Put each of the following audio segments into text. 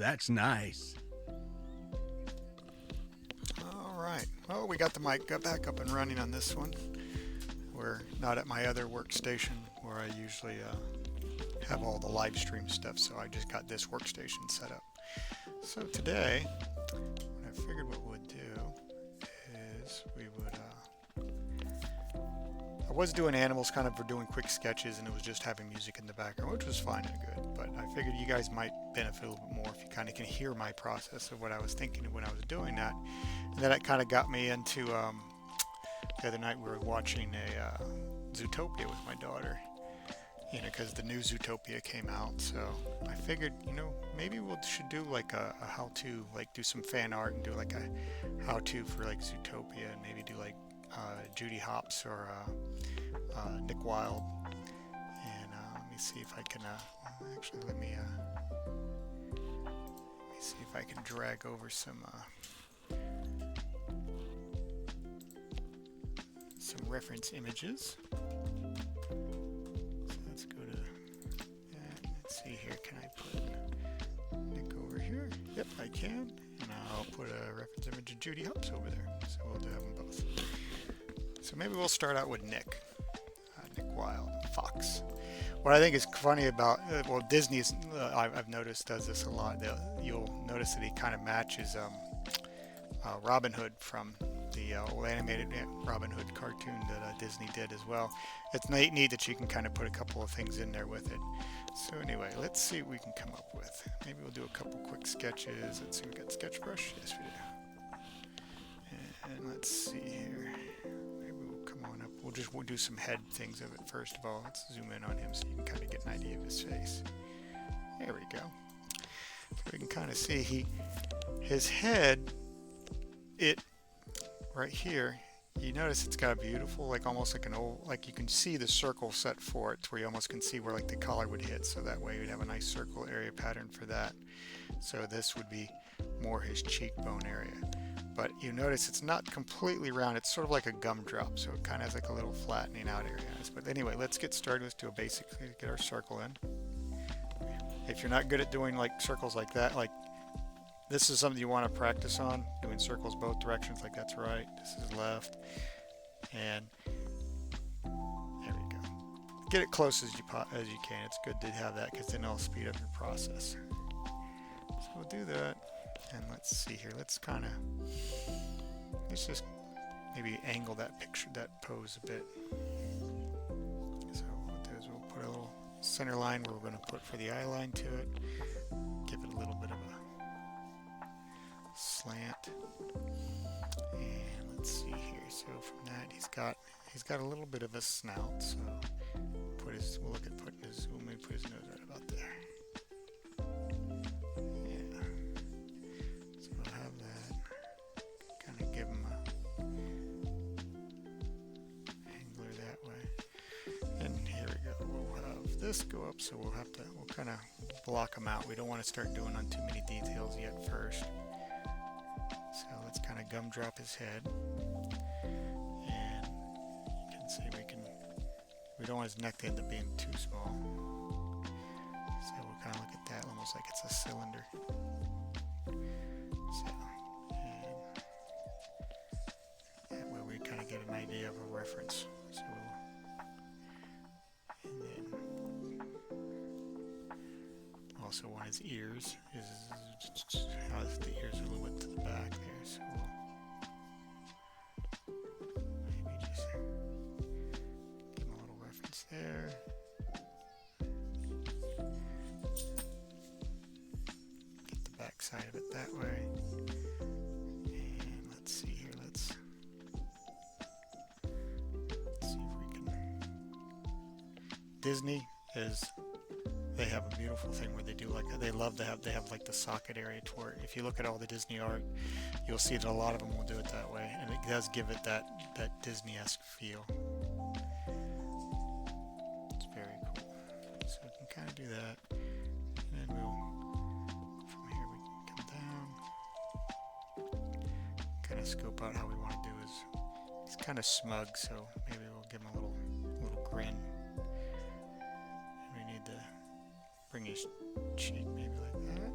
That's nice. All right. Well, we got the mic got back up and running on this one. We're not at my other workstation where I usually have all the live stream stuff, so I just got this workstation set up. So today, what I figured what we'd do is we would I was doing animals kind of for doing quick sketches, and it was just having music in the background, which was fine and good. But I figured you guys might benefit a little bit more if you kind of can hear my process of what I was thinking when I was doing that. And then it kind of got me into the other night we were watching a Zootopia with my daughter, because the new Zootopia came out. So I figured, maybe we should do like a how-to, like do some fan art and do like a how-to for like Zootopia, and maybe do like Judy Hopps or Nick Wilde. And let me see if I can. Actually, let me see if I can drag over some reference images. So let's go to. Let's see here. Can I put Nick over here? Yep, I can. And I'll put a reference image of Judy Hopps over there. So we'll have them both. So maybe we'll start out with Nick Wilde, Fox. What I think is funny about, Disney's, I've noticed, does this a lot. You'll notice that he kind of matches Robin Hood from the old animated Robin Hood cartoon that Disney did as well. It's neat that you can kind of put a couple of things in there with it. So anyway, let's see what we can come up with. Maybe we'll do a couple quick sketches. Let's see, we got sketch brush. Yes, we do. And let's see here. We'll do some head things of it first of all. Let's zoom in on him so you can kind of get an idea of his face. There we go. So we can kind of see his head, right here, you notice it's got a beautiful, like almost like an old, like you can see the circle set for it to where you almost can see where like the collar would hit. So that way you'd have a nice circle area pattern for that. So this would be more his cheekbone area. But you notice it's not completely round. It's sort of like a gumdrop, so it kind of has like a little flattening out area. But anyway, let's get started. Let's do a basic, get our circle in. If you're not good at doing like circles like that, like this is something you want to practice on, doing circles both directions, like that's right, this is left, and there we go. Get it close as you can. It's good to have that because then it'll speed up your process. So we'll do that. And let's see here, let's just maybe angle that picture, that pose a bit. So what we'll do is we'll put a little center line where we're going to put for the eye line to it. Give it a little bit of a slant. And let's see here, so from that he's got a little bit of a snout, so we'll look at we'll maybe put his nose right about there. This go up, so we'll kind of block them out. We don't want to start doing on too many details yet first. So let's kind of gumdrop his head, and you can see we don't want his neck to end up being too small. So we'll kind of look at that almost like it's a cylinder. So, and that way we kind of get an idea of a reference. So also want his ears, how the ears are a little bit to the back there, so we'll maybe just give him a little reference there. Get the back side of it that way. And let's see here, let's see if we can. Disney is, they have a beautiful thing where they do they have like the socket area toward, if you look at all the Disney art, you'll see that a lot of them will do it that way, and it does give it that Disney-esque feel. It's very cool. So we can kind of do that, and then from here we can come down, kind of scope out how we want to do his. He's kind of smug, so maybe we'll give him a little grin. Bring his cheek maybe like that.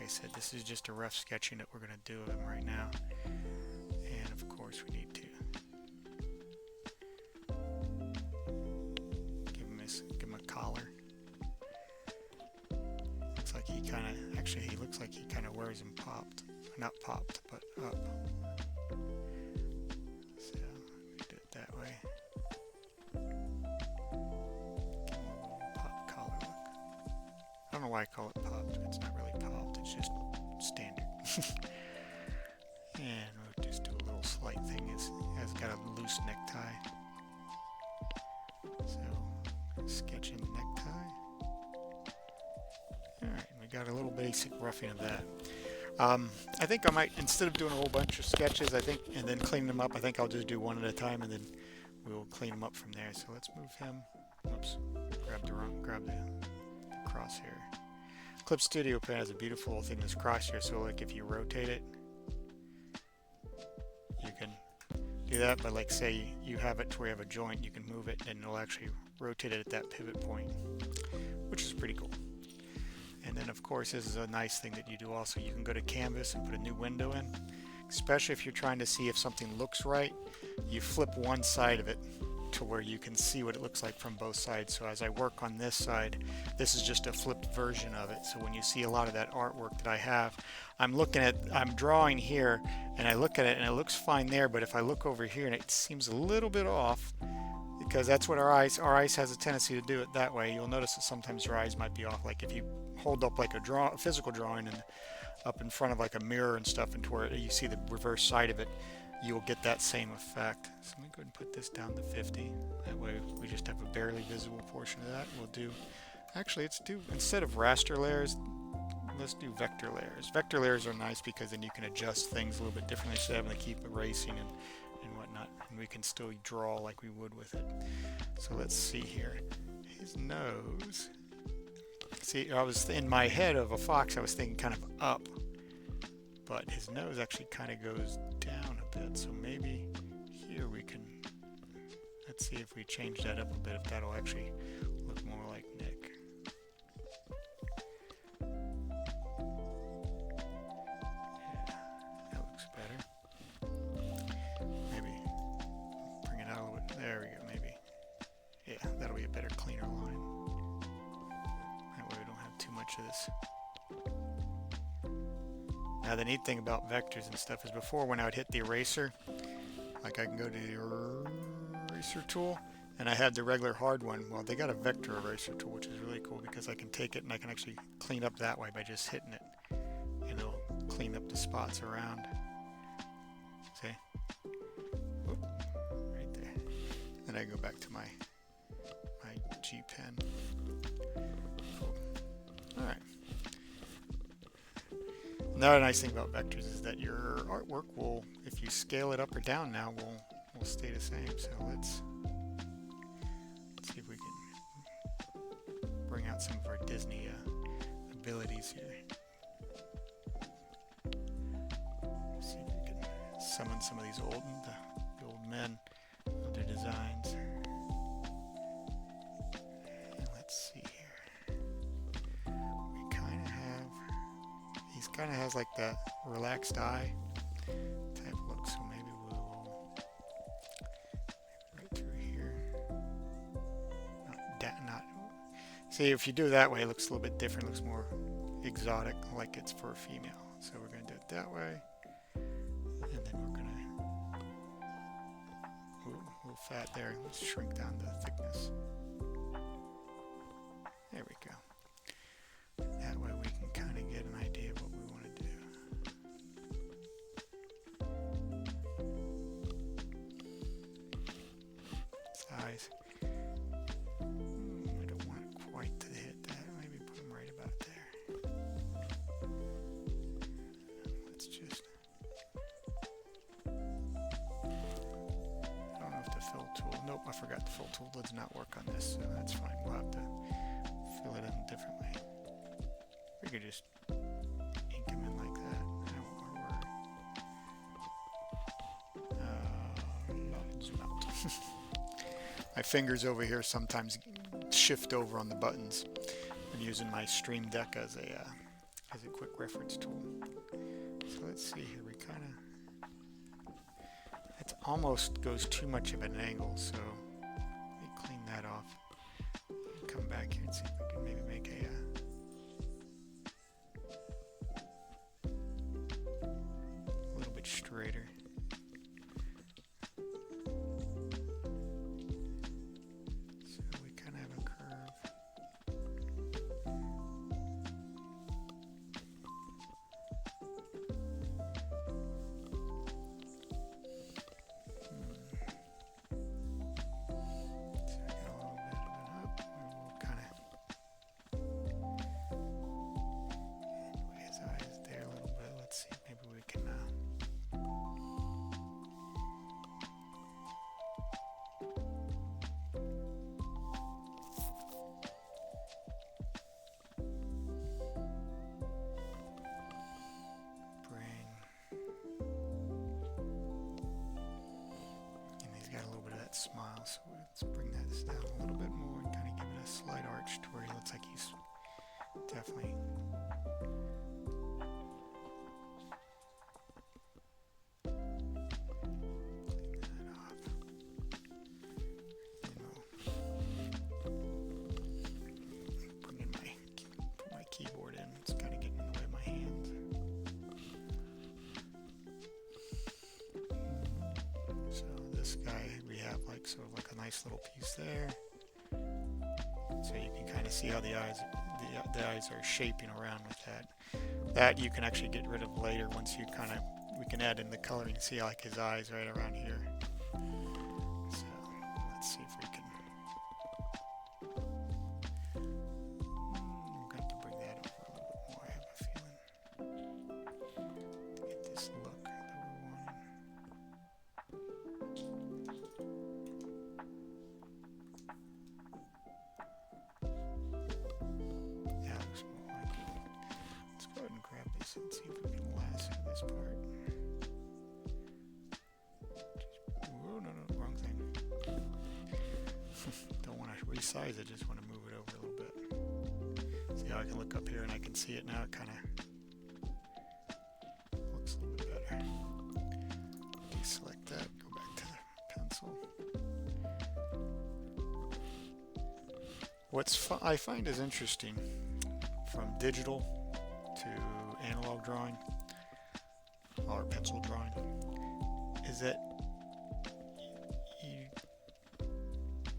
I said, this is just a rough sketching that we're going to do of him right now. And of course we need to give him a collar. Looks like he kind of, actually he looks like he kind of wears him popped. Not popped, but up. So we do it that way. Give him a little pop collar look. I don't know why I call it popped. It's not really popped, it's just standard. And we'll just do a little slight thing. It's got a loose necktie. So sketch in the necktie. Alright, we got a little basic roughing of that. I think I might, instead of doing a whole bunch of sketches, I think, and then cleaning them up, I think I'll just do one at a time and then we'll clean them up from there. So let's move him. Oops, grab the crosshair. Clip Studio Pen has a beautiful little thing, this crosshair, so like if you rotate it, you can do that, but like say you have it to where you have a joint, you can move it and it'll actually rotate it at that pivot point, which is pretty cool. And then of course this is a nice thing that you do also, you can go to canvas and put a new window in, especially if you're trying to see if something looks right. You flip one side of it to where you can see what it looks like from both sides. So as I work on this side, this is just a flipped version of it. So when you see a lot of that artwork that I have, I'm drawing here and I look at it and it looks fine there, but if I look over here and it seems a little bit off, because that's what our eyes has a tendency to do it that way. You'll notice that sometimes your eyes might be off, like if you hold up like a physical drawing and up in front of like a mirror and stuff, and to where you see the reverse side of it, you'll get that same effect. So let me go ahead and put this down to 50. That way we just have a barely visible portion of that. We'll do, actually let's do, instead of raster layers, let's do vector layers. Vector layers are nice because then you can adjust things a little bit differently instead of having to keep erasing and whatnot. And we can still draw like we would with it. So let's see here. His nose. See, I was in my head of a fox, I was thinking kind of up. But his nose actually kind of goes down a bit, so maybe here we can, let's see if we change that up a bit, if that'll actually look more like Nick. Yeah, that looks better. Maybe bring it out a little bit, there we go, maybe. Yeah, that'll be a better, cleaner line. That way we don't have too much of this. Now the neat thing about vectors and stuff is before, when I would hit the eraser, like I can go to the eraser tool and I had the regular hard one. Well, they got a vector eraser tool, which is really cool because I can take it and I can actually clean up that way by just hitting it, and it'll clean up the spots around. See? Whoop, right there. Then I go back to my G pen. Cool. All right. Another nice thing about vectors is that your artwork will, if you scale it up or down now, will stay the same. So let's see if we can bring out some of our Disney abilities here. See if we can summon some of these old men with their designs. And let's see here. Kind of has like that relaxed eye type look, so maybe we'll right through here. Not. See, if you do it that way, it looks a little bit different. It looks more exotic, like it's for a female. So we're going to do it that way, and then we're going to a little fat there. Let's shrink down the thickness. There we go. That way we can kind of get an idea of what we want to do. Size. I don't want it quite to hit that. Maybe put them right about there. Let's just... I don't know if the fill tool... Nope, I forgot the fill tool does not work on this, so that's fine. We'll have to fill it in differently. We could just ink them in like that. Zoom out. My fingers over here sometimes shift over on the buttons. I'm using my Stream Deck as as a quick reference tool. So let's see here, we kind of, it almost goes too much of an angle, so let me clean that off. Come back here and see if we can maybe make a little bit straighter. Smile, so let's bring that down a little bit more and kind of give it a slight arch to where he looks like he's definitely clean that off. Put my keyboard in. It's kind of getting in the way of my hands. So this guy, we have like sort of like a nice little piece there, so you can kind of see how the eyes are shaping around with that. That you can actually get rid of later once you kind of, we can add in the color. You can see like his eyes right around here. So let's see if we can. I'm going to bring that over a little bit more. I have a feeling to get this look that we're wanting. And see if we can lasso this part. Whoa, no, wrong thing. Don't want to resize it, just want to move it over a little bit. See how I can look up here and I can see it now. It kind of looks a little bit better. Deselect that, go back to the pencil. What I find is interesting from digital to analog drawing or pencil drawing is that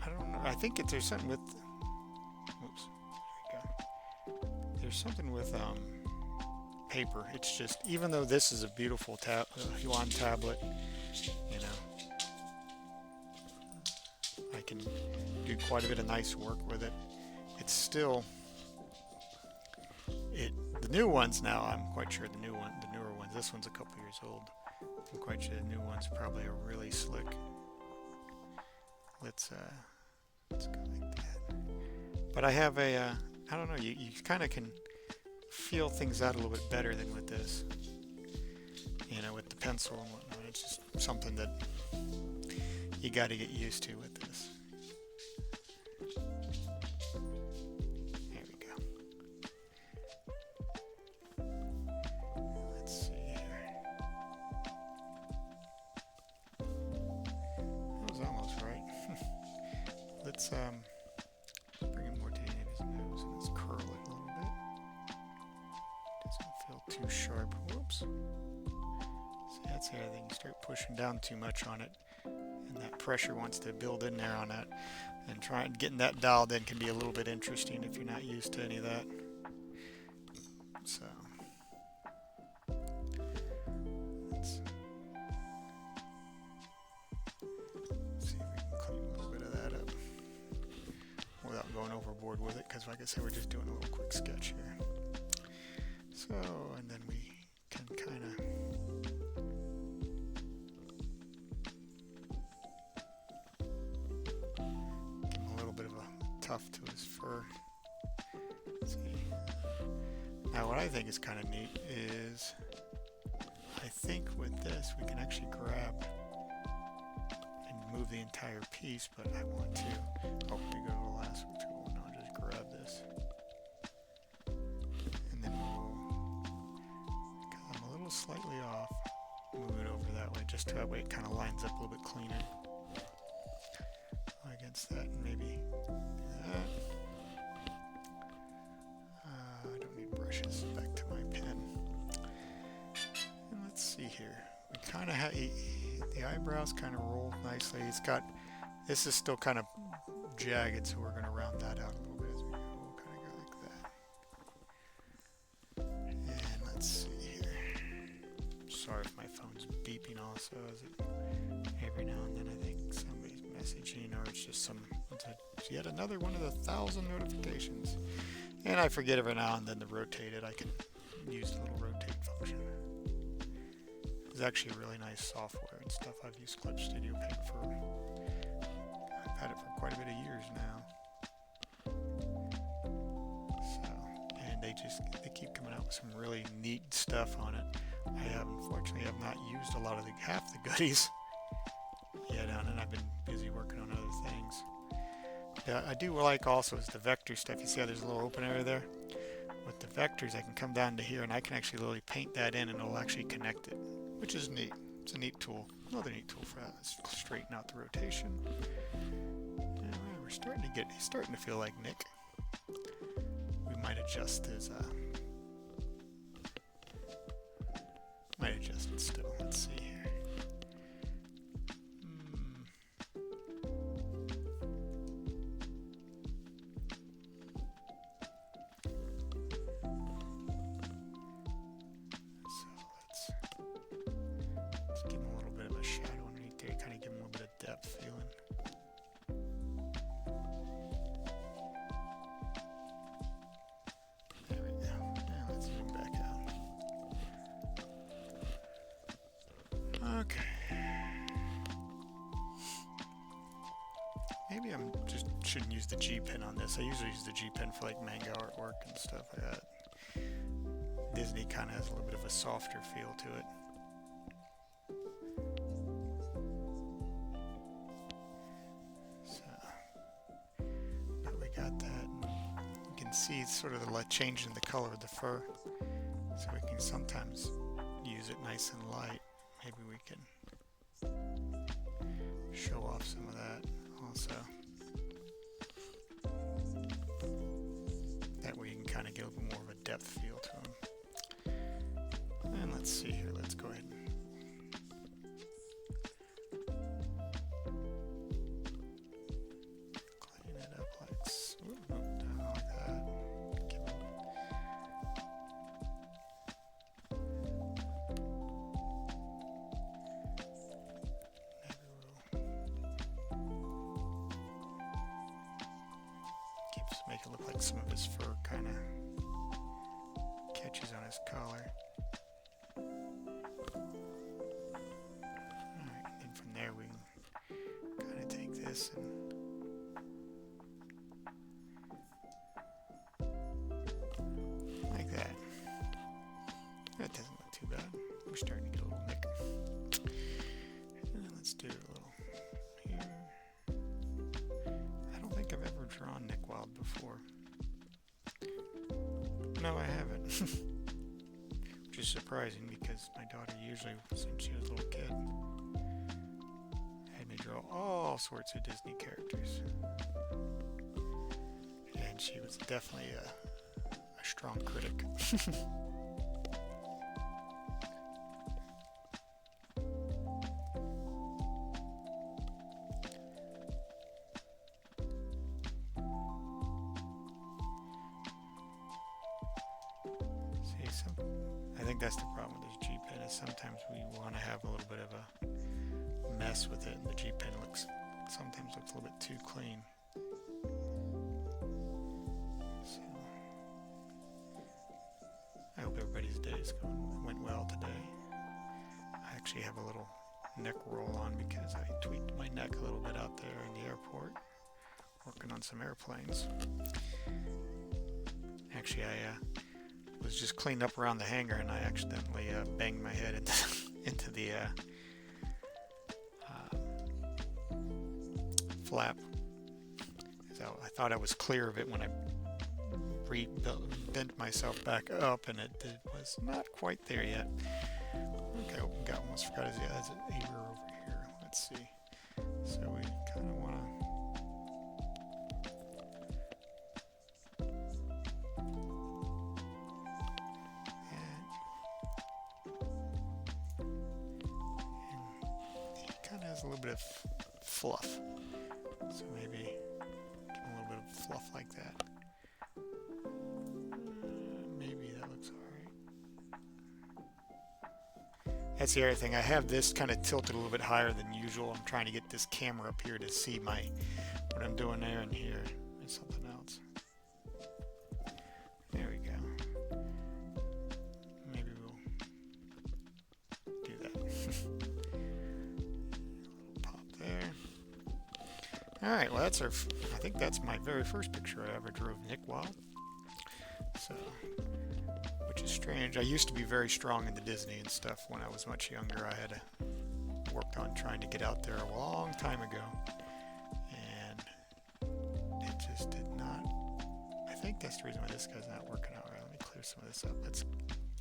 I don't know, I think there's something with, oops, there we go. There's something with paper. It's just, even though this is a beautiful Yuan tablet, you know, I can do quite a bit of nice work with it. It's still, the new ones now, I'm quite sure the newer ones, this one's a couple years old, I'm quite sure the new ones probably are really slick. Let's go like that. But I have a, I don't know, you kind of can feel things out a little bit better than with this, you know, with the pencil and whatnot. It's just something that you got to get used to with this. Let's bring it more to the end of his nose and let's curl it a little bit. Doesn't feel too sharp. Whoops. See, that's the other thing. You start pushing down too much on it, and that pressure wants to build in there on that. And getting that dialed in can be a little bit interesting if you're not used to any of that. So. Going overboard with it, because like I said, we're just doing a little quick sketch here. So, and then we can kind of give him a little bit of a tuft to his fur. Let's see. Now what I think is kind of neat is, I think with this we can actually grab and move the entire piece, but I want to, oh, we go to the lasso tool, and I'll just grab this, and then we'll slightly off. Move it over that way, just that way it kind of lines up a little bit cleaner against that, and maybe do that. I don't need brushes. Back to my pen. And let's see here. We kind of have the eyebrows kind of roll nicely. It's got, this is still kind of jagged, so we're going to round that out a little bit as we go. We'll kind of go like that. And let's see here. Sorry if my phone's beeping also, as it every now and then I think somebody's messaging, or it's just it's yet another one of the 1,000 notifications. And I forget every now and then to rotate it. I can use the little rotate function. It's actually a really nice software and stuff. I've used Clip Studio Paint I've had it for quite a bit of years now. So, and they keep coming out with some really neat stuff on it. I unfortunately have not used a lot of half the goodies yet on it. I've been busy working on other things. Yeah, I do like also is the vector stuff. You see how there's a little open area there? With the vectors, I can come down to here and I can actually literally paint that in and it'll actually connect it, which is neat. It's a neat tool. Another neat tool for that is straighten out the rotation. And we're starting to he's starting to feel like Nick. We might adjust his, might adjust it still. Let's see here. Okay. Maybe I'm just shouldn't use the G pen on this. I usually use the G pen for like manga artwork and stuff like that. Disney kind of has a little bit of a softer feel to it. So, but we got that. And you can see sort of the change in the color of the fur. So we can sometimes use it nice and light. Maybe we can show off some of that also. That way you can kind of get a little more of a depth feel to them. And let's see here, let's go ahead and clean it up like so. Down like that. Make it look like some of his fur kind of catches on his collar. Alright, then from there we can kind of take this and like that. That doesn't look too bad. We're starting to get a little thicker. And then let's do a little here. I don't think I've ever drawn Nick Wilde before. No, I haven't. Which is surprising because my daughter usually, since she was a little kid, had me draw all sorts of Disney characters. And she was definitely a strong critic. I think that's the problem with this G pen is sometimes we want to have a little bit of a mess with it, and the G pen sometimes looks a little bit too clean. So I hope everybody's day went well today. I actually have a little neck roll on because I tweaked my neck a little bit out there in the airport, working on some airplanes. Actually, I was just cleaned up around the hangar and I accidentally banged my head into the flap. So I thought I was clear of it when I bent myself back up, and it was not quite there yet. Okay, we got almost forgot his ear over here. Let's see. So we kind of want to. He kind of has a little bit of fluff. So maybe give him a little bit of fluff like that. Maybe that looks alright. That's the other thing. I have this kind of tilted a little bit higher than usual. I'm trying to get this camera up here to see what I'm doing there and here. There's something else. There we go. Maybe we'll do that. Pop there. Alright, well that's I think that's my very first picture I ever drew of Nick Wilde. So, which is strange. I used to be very strong into Disney and stuff when I was much younger. I had worked on trying to get out there a long time ago. And it just did not. I think that's the reason why this guy's not working out right. Let me clear some of this up.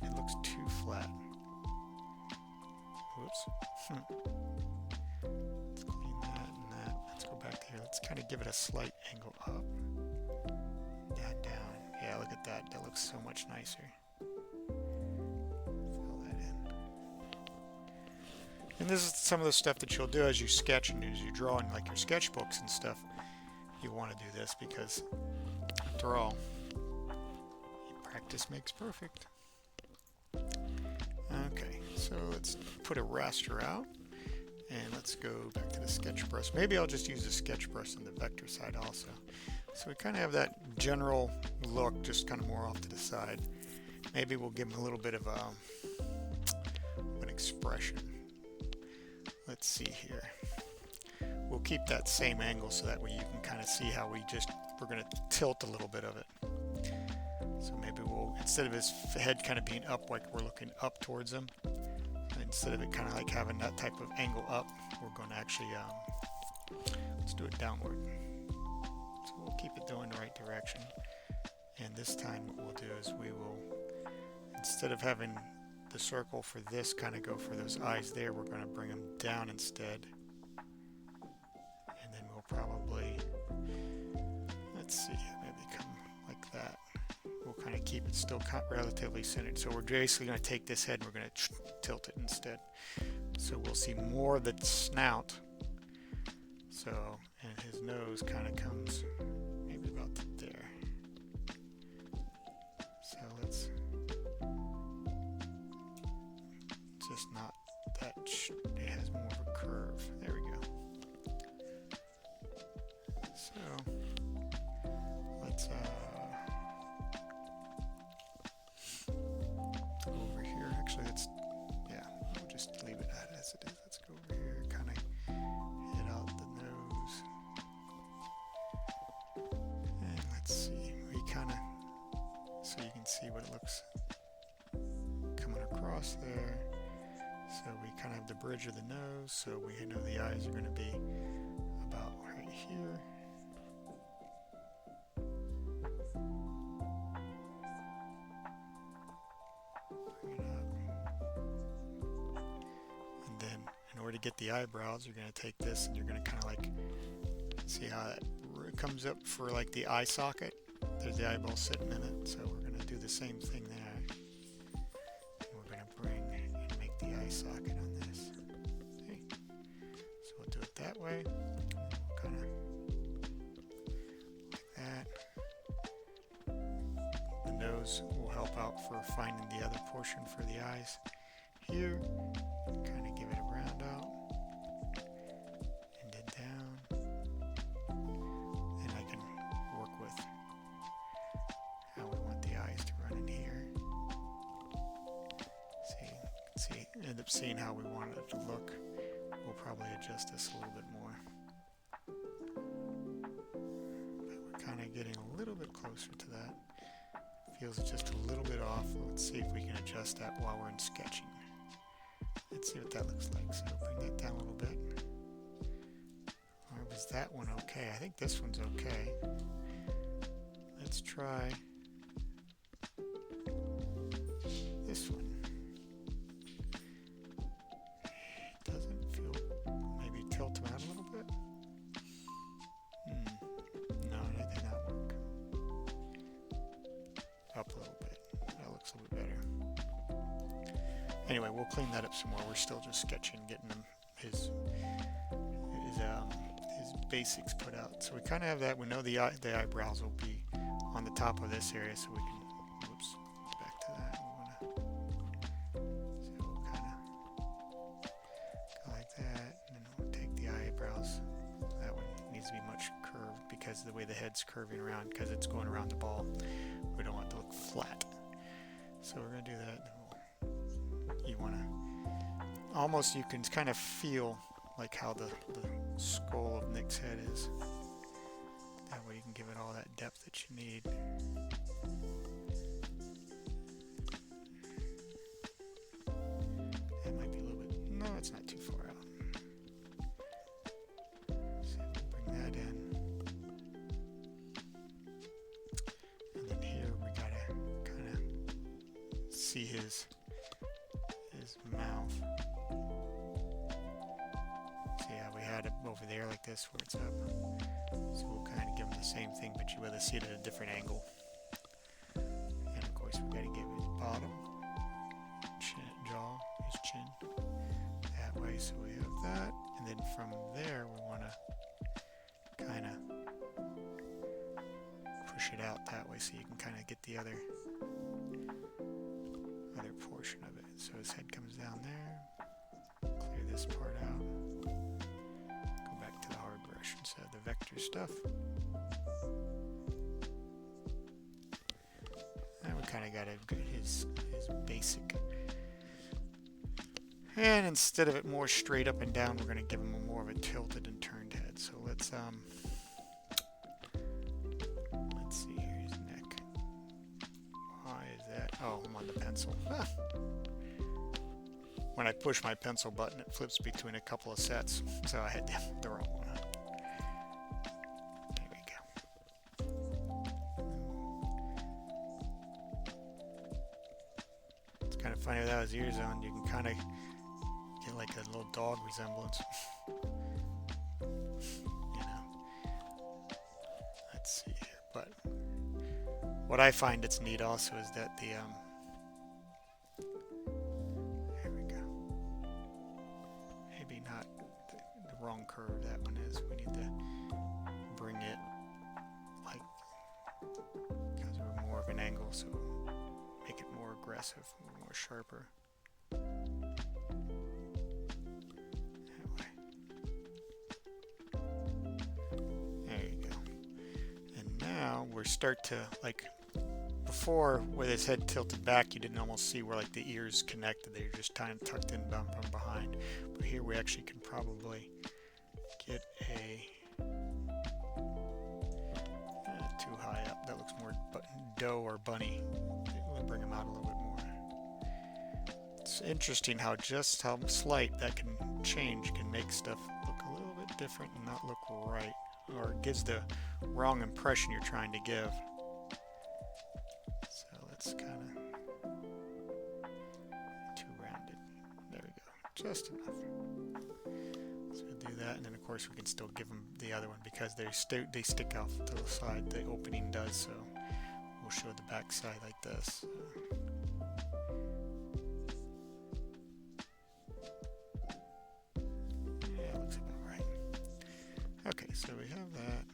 It looks too flat. Whoops. Let's clean that and that. Let's go back to here. Let's kind of give it a slight angle up. That down. Yeah, look at that. That looks so much nicer. Fill that in. And this is some of the stuff that you'll do as you sketch and as you draw in like your sketchbooks and stuff. You want to do this because, after all, practice makes perfect. Okay, so let's put a raster out. And let's go back to the sketch brush. Maybe I'll just use the sketch brush on the vector side also. So we kind of have that general look, just kind of more off to the side. Maybe we'll give him a little bit of an expression. Let's see here. We'll keep that same angle so that way you can kind of see how we're going to tilt a little bit of it. So maybe we'll, instead of his head kind of being up like we're looking up towards him, instead of it kind of like having that type of angle up, we're going to actually, let's do it downward. So we'll keep it going the right direction. And this time what we'll do is we will, instead of having the circle for this kind of go for those eyes there, we're going to bring them down instead. And then we'll probably, let's see, maybe come like that. We'll kind of keep it still relatively centered. So we're basically going to take this head and we're going to tilt it instead. So we'll see more of the snout. So, and his nose kind of comes maybe about there. So let's just not that, it has more of a curve. There we go. So let's go over here. Actually, we'll just leave it as it is. Let's go over here, kind of head out the nose. And let's see, we kind of, so you can see what it looks coming across there. So we kind of have the bridge of the nose, so we know the eyes are going to be about right here. To get the eyebrows, you're going to take this and you're going to kind of like see how that comes up for like the eye socket. There's the eyeball sitting in it, so we're going to do the same thing there. And we're going to bring and make the eye socket on this. Okay. So we'll do it that way. We'll kind of like that. The nose will help out for finding the other portion for the eyes here. Kind of give it a round out and then down, and I can work with how we want the eyes to run in here. End up seeing how we want it to look. We'll probably adjust this a little bit more, but we're kind of getting a little bit closer to that. Feels just a little bit off. Let's see if we can adjust that while we're in sketching. Let's see what that looks like. So bring that down a little bit. Or was that one okay? I think this one's okay. Let's try this one. a little bit. That looks a little bit better. Anyway, we'll clean that up some more. We're still just sketching, getting him his basics put out. So we kind of have that. We know the eyebrows will be on the top of this area, so we can. Whoops, back to that. So we'll kind of go like that, and then we'll take the eyebrows. That one needs to be much curved because of the way the head's curving around, because it's going around the ball. We don't want it to look flat. So we're going to do that. You want to almost, you can kind of feel like how the skull of Nick's head is. That way you can give it all that depth that you need. That might be a little bit, no, it's not too far out. So bring that in. And then here we gotta kind of see his mouth. So yeah, we had it over there like this where it's up. So we'll kind of give him the same thing, but you will see it at a different angle. And of course we got to give his bottom, jaw, his chin, that way. So we have that, and then from there we want to kind of push it out that way, so you can kind of get the other portion of it. So his head comes down there. Clear this part out. Go back to the hard brush instead of the vector stuff. And we kind of got his basic. And instead of it more straight up and down, we're going to give him more of a tilted and turned head. So let's see, here's his neck. Why is that? Oh, I'm on the pencil. When I push my pencil button, it flips between a couple of sets, so I had the wrong one. There we go. It's kind of funny without his ears on, you can kind of get like a little dog resemblance. You know. Let's see here, but what I find that's neat also is that the wrong curve that one is. We need to bring it like, because we're more of an angle, so make it more aggressive, more sharper. That way. There you go. And now we start to, like before with his head tilted back, you didn't almost see where like the ears connected. They were just kind of tucked in from behind. But here we actually can probably get a too high up. That looks more doe or bunny. We'll bring him out a little bit more. It's interesting how just how slight that can change can make stuff look a little bit different and not look right, or it gives the wrong impression you're trying to give. So let's kind of too rounded. There we go, just enough. So we'll do that, and then of course we can still give them the other one because they stick off to the side. The opening does, so we'll show the back side like this. Yeah, looks about right. Okay, so we have that.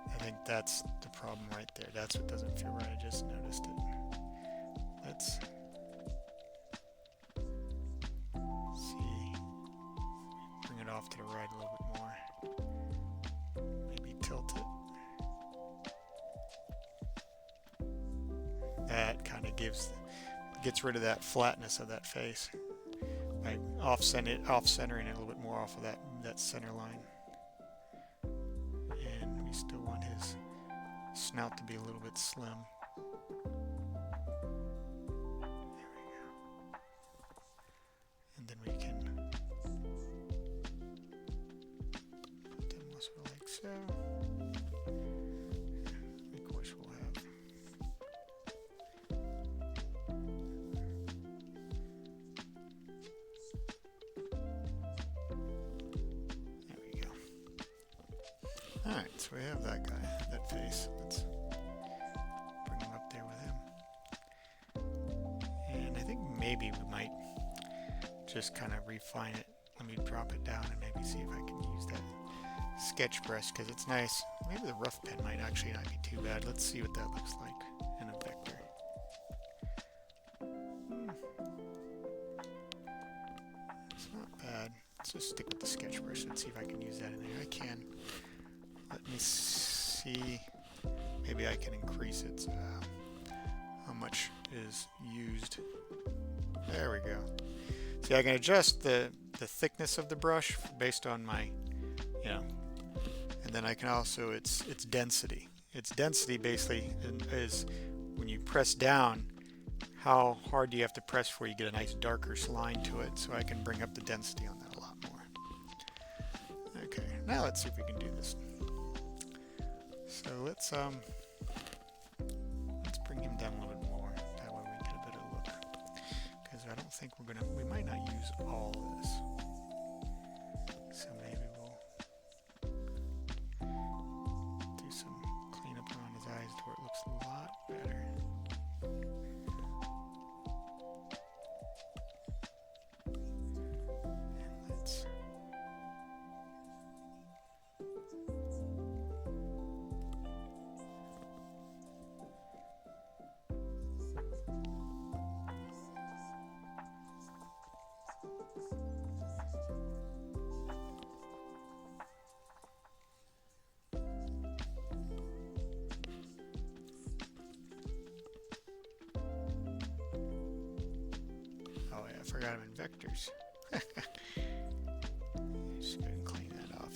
I think that's the problem right there. That's what doesn't feel right. I just noticed it. Let's see. Bring it off to the right a little bit more. Maybe tilt it. That kind of gets rid of that flatness of that face by off-centering it a little bit more off of that center line. And we still want his snout to be a little bit slim. There we go. And then we can put them also like so. Alright, so we have that guy, that face. Let's bring him up there with him. And I think maybe we might just kind of refine it. Let me drop it down and maybe see if I can use that sketch brush because it's nice. Maybe the rough pen might actually not be too bad. Let's see what that looks like in a vector. It's not bad. Let's just stick with the sketch brush. Let's see if I can use that in there. I can. Let me see. Maybe I can increase it so how much is used. There we go. See, I can adjust the thickness of the brush based on my, and then I can also, its density. Its density basically is when you press down, how hard do you have to press before you get a nice darker line to it, so I can bring up the density on that a lot more. Okay, now let's see if we can do this. So let's bring him down a little bit more, that way we get a better look. Because I don't think we might not use all of this. So maybe we'll do some cleanup around his eyes to where it looks a lot better. And let's I forgot I'm in vectors. Just go ahead and clean that off.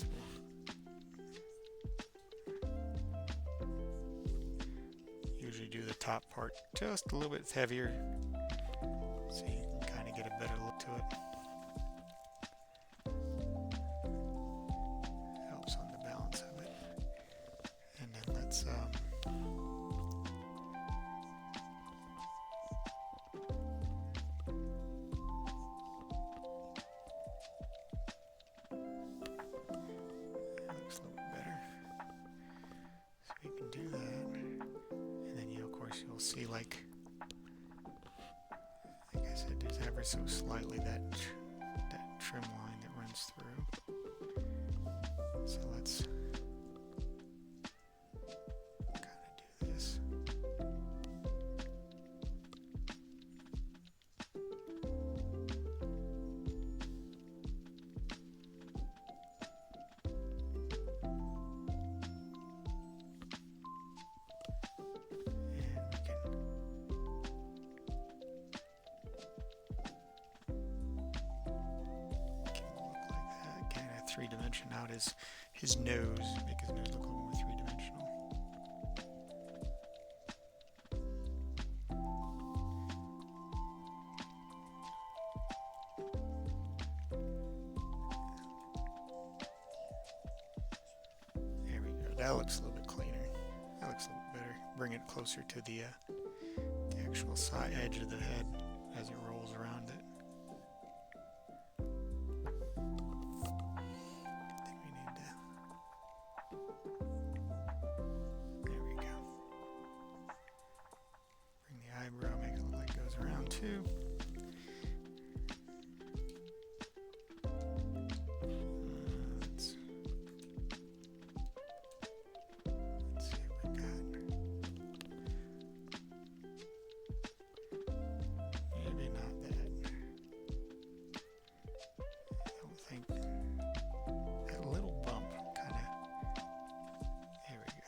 Usually do the top part just a little bit heavier so you can kind of get a better look to it. Helps on the balance of it. And then let's you'll see, like I said, there's ever so slightly that trim line that runs through. So let's kind of do this. Three-dimension out his nose, make his nose look a little more three-dimensional. There we go. That looks a little bit cleaner. That looks a little better. Bring it closer to the actual side edge of the head as it rolls around it. Eyebrow, make it look like it goes around too. Let's see what we got. Maybe not that. I don't think that little bump kind of. There we go.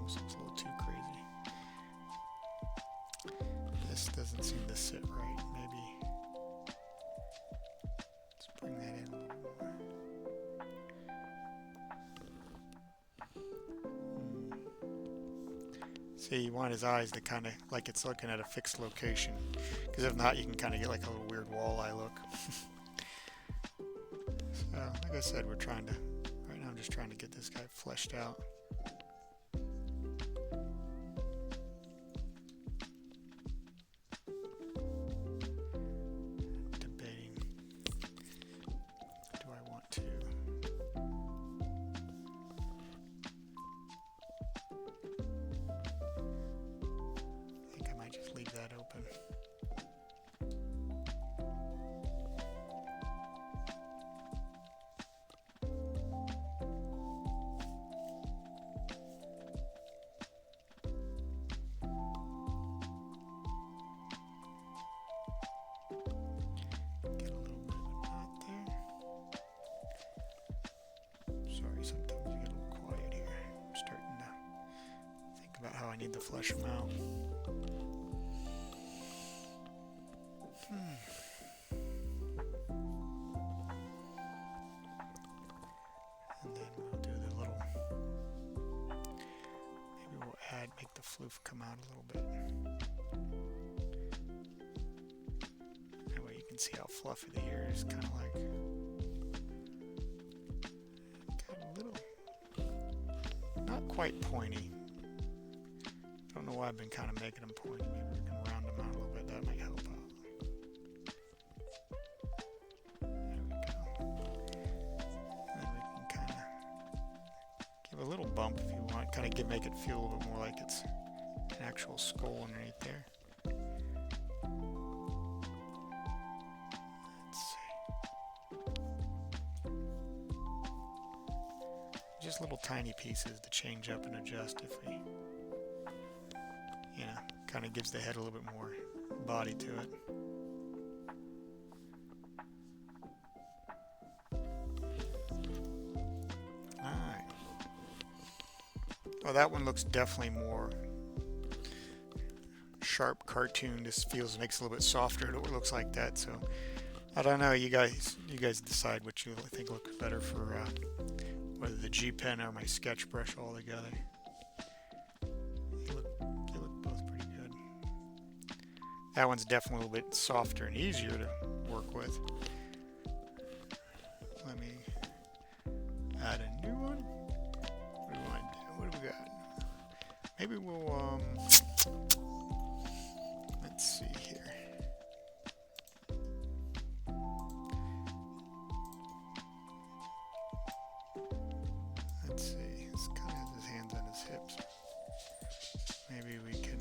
Looks a little too crazy. This doesn't seem to sit right. Maybe let's bring that in a little more. See, you want his eyes to kind of like it's looking at a fixed location, because if not, you can kind of get like a little weird walleye look. So, like I said, right now I'm just trying to get this guy fleshed out. to flesh them out. And then we'll do the little, maybe we'll make the floof come out a little bit. That way you can see how fluffy the ear is, kind of like, got a little, not quite pointy. Don't know why I've been kind of making them pointy. Maybe we can round them out a little bit. That might help out. There we go. And then we can kind of give a little bump if you want. Kind of make it feel a little bit more like it's an actual skull underneath there. Let's see. Just little tiny pieces to change up and adjust if we, kind of gives the head a little bit more body to it. Alright. Well, that one looks definitely more sharp cartoon. This makes it a little bit softer. It looks like that. So I don't know. You guys decide what you think looks better for whether the G pen or my sketch brush all together. That one's definitely a little bit softer and easier to work with. Let me add a new one. What do we want to do? What do we got? Maybe we'll, let's see here. Let's see. This kind of has his hands on his hips. Maybe we can,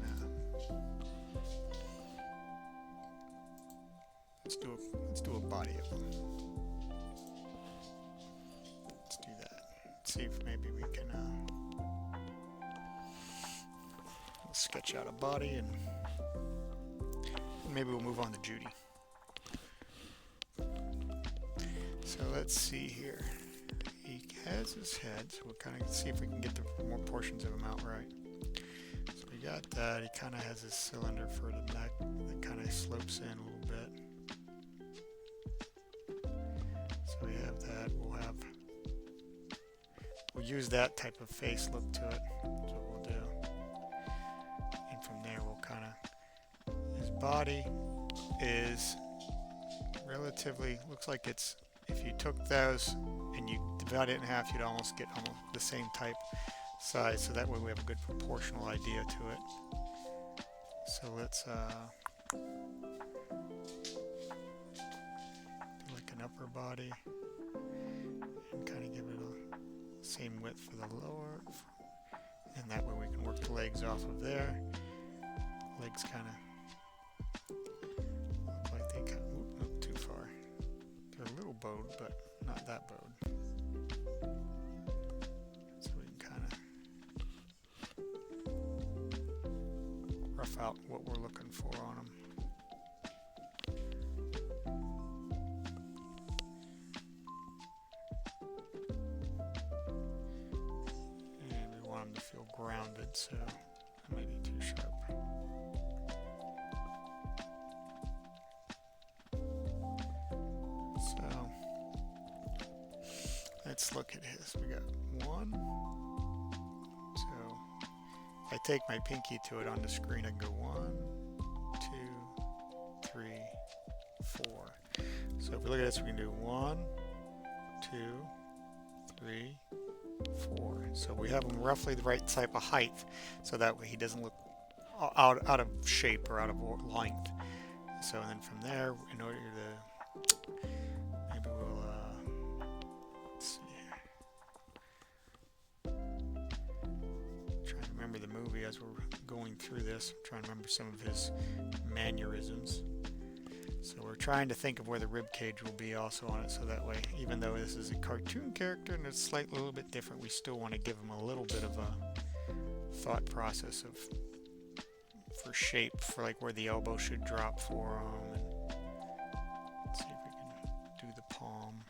let's do a body of them. Let's do that. Let's see if maybe we can we'll sketch out a body and maybe we'll move on to Judy. So let's see here. He has his head, so we'll kind of see if we can get the more portions of him out right. So we got that. He kind of has his cylinder for the neck that kind of slopes in a little bit. So we have that. We'll use that type of face look to it. That's what we'll do. And from there we'll kind of, his body is relatively, looks like it's, if you took those and you divide it in half, you'd almost get the same type size. So that way we have a good proportional idea to it. So let's do like an upper body and kind of give it a same width for the lower, and that way we can work the legs off of there. Legs kind of look like they got too far. They're a little bowed, but not that bowed. So we can kind of rough out what we're looking for on them. To feel grounded, so that might be too sharp. So let's look at his. We got one. So if I take my pinky to it on the screen, I can go 1, 2, 3, 4. So if we look at this, we can do 1, 2, 3, 4. So we have him roughly the right type of height, so that way he doesn't look out of shape or out of length. So and then from there, in order to, maybe we'll let's see here. Trying to remember the movie as we're going through this. I'm trying to remember some of his mannerisms. So we're trying to think of where the rib cage will be also on it, so that way, even though this is a cartoon character and it's slightly a little bit different, we still want to give him a little bit of a thought process of for shape, for like where the elbow should drop for him. And let's see if we can do the palm.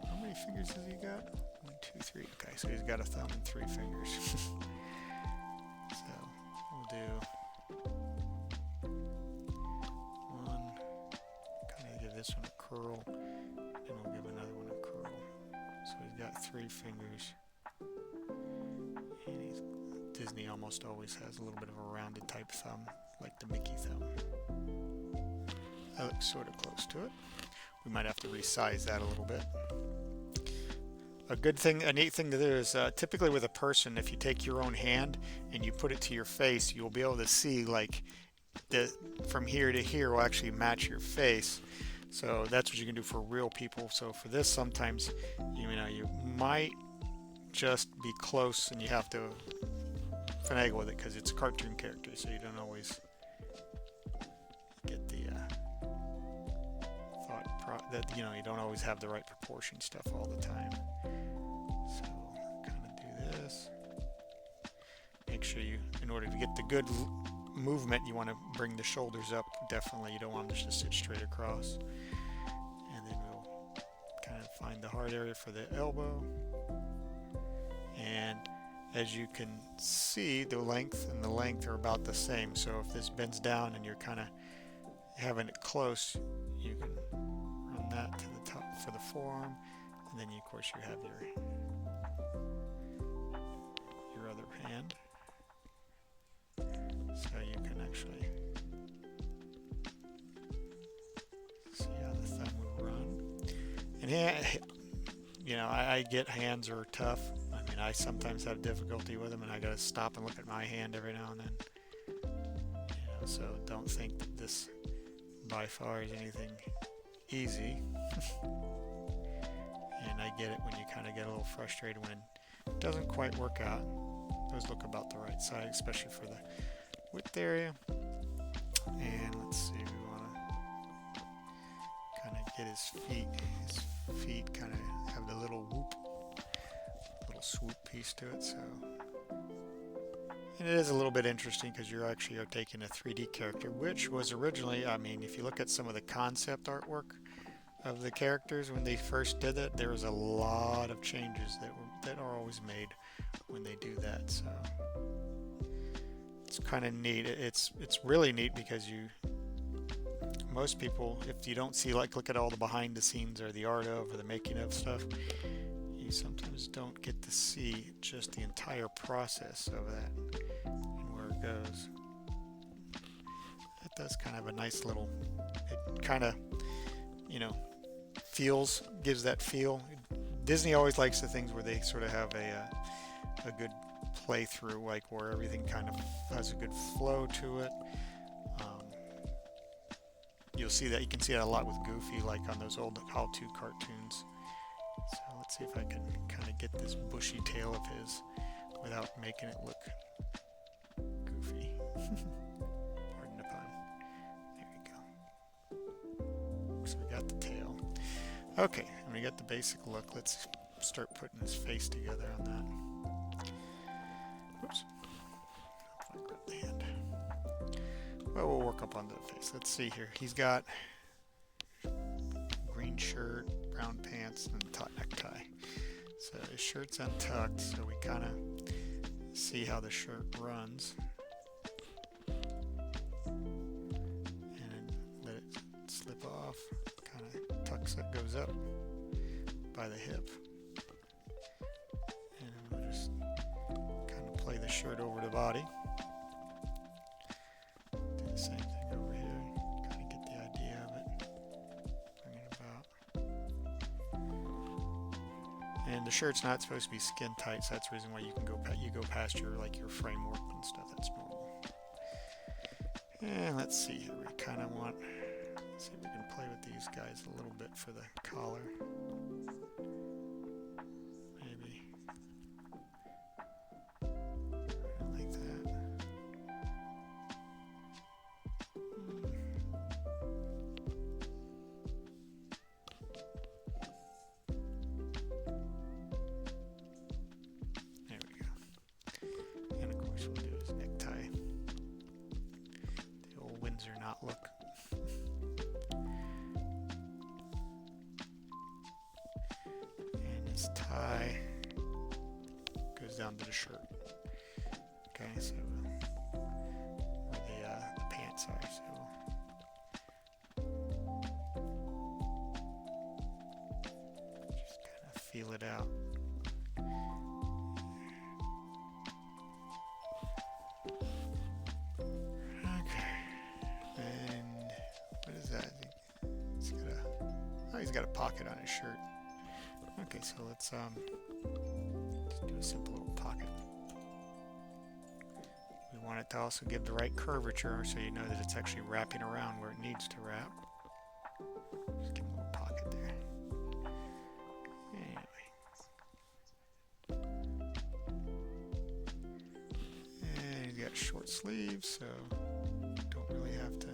How many fingers has he got? 1, 2, 3. Okay, so he's got a thumb and 3 fingers. this one a curl, and we'll give another one a curl. So he's got 3 fingers. And Disney almost always has a little bit of a rounded type thumb, like the Mickey thumb. That looks sort of close to it. We might have to resize that a little bit. A neat thing to do is typically with a person, if you take your own hand and you put it to your face, you'll be able to see like from here to here will actually match your face. So that's what you can do for real people. So for this, sometimes you might just be close and you have to finagle with it because it's a cartoon character, so you don't always get the that you don't always have the right proportion stuff all the time. So kind of do this. Make sure in order to get the good movement, you want to bring the shoulders up. Definitely, you don't want them to just sit straight across. And then we'll kind of find the hard area for the elbow. And as you can see, the length and the length are about the same. So if this bends down and you're kind of having it close, you can run that to the top for the forearm, and then of course you have your other hand, so you can actually see how the thumb would run. And I get hands are tough. I mean, I sometimes have difficulty with them, and I gotta stop and look at my hand every now and then. So don't think that this by far is anything easy. And I get it when you kind of get a little frustrated when it doesn't quite work out. Those look about the right size, especially for the width area. And let's see, we want to kind of get his feet kind of have the little swoop piece to it. So, and it is a little bit interesting because you're actually taking a 3D character, which was originally, I mean, if you look at some of the concept artwork of the characters when they first did it, there was a lot of changes that are always made when they do that. So it's kind of neat. It's really neat because most people, if you don't see, like, look at all the behind the scenes or the art of or the making of stuff, you sometimes don't get to see just the entire process of that and where it goes. That does kind of a nice little, it kind of, gives that feel. Disney always likes the things where they sort of have a good playthrough, like where everything kind of has a good flow to it. You'll see that, you can see that a lot with Goofy, like on those old how-to cartoons. So let's see if I can kind of get this bushy tail of his without making it look goofy. Pardon the pun. There we go. So we got the tail. Okay, and we got the basic look. Let's start putting his face together on that. Whoops. If I grab the hand. Well, we'll work up on the face. Let's see here. He's got green shirt, brown pants, and necktie. So his shirt's untucked, so we kind of see how the shirt runs. And let it slip off. Kind of tucks it, goes up by the hip. And we'll just kind of play the shirt over the body. Do the same thing over here. Kind of get the idea of it. Bring it about. And the shirt's not supposed to be skin tight, so that's the reason why you can go past your framework and stuff. That's normal. And let's see here. We kind of want. Let's see if we can play with these guys a little bit for the collar. Maybe. Like that. There we go. And of course we'll do his necktie. The old Windsor knot look. And his tie goes down to the shirt. Okay, so where the pants are. So feel it out. Okay. And what is that? He's got a pocket on his shirt. Okay, so let's just do a simple little pocket. We want it to also give the right curvature so you know that it's actually wrapping around where it needs to wrap. Just give him a little pocket there. Anyway. And he's got short sleeves, so don't really have to.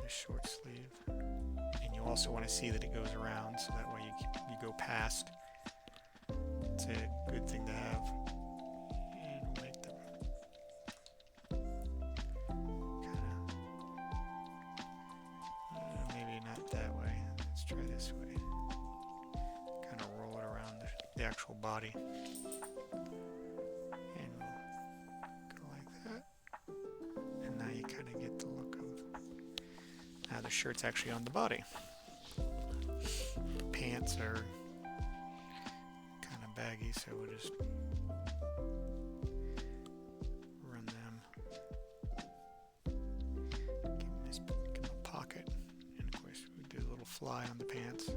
Short sleeve, and you also want to see that it goes around, so that way you go past. It's a good thing to have. And we'll make them kind of maybe not that way. Let's try this way. Kind of roll it around the actual body, and we'll go like that. And now you kind of get the look of. Now the shirt's actually on the body. The pants are kind of baggy, so we'll just run them. Give them a pocket, and of course we do a little fly on the pants.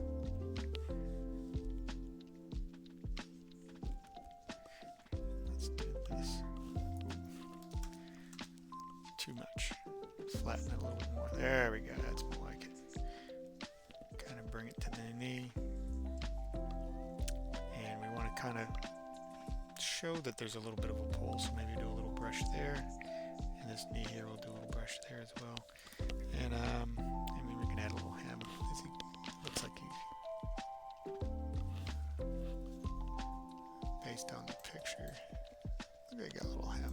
Let's do this. Too much. Flatten it a little bit more. There we go. That's more like it. Kind of bring it to the knee. And we want to kind of show that there's a little bit of a pull. So maybe do a little brush there. And this knee here, we'll do a little brush there as well. And I mean, we can add a little hem. Looks like based on the picture, they got a little hem.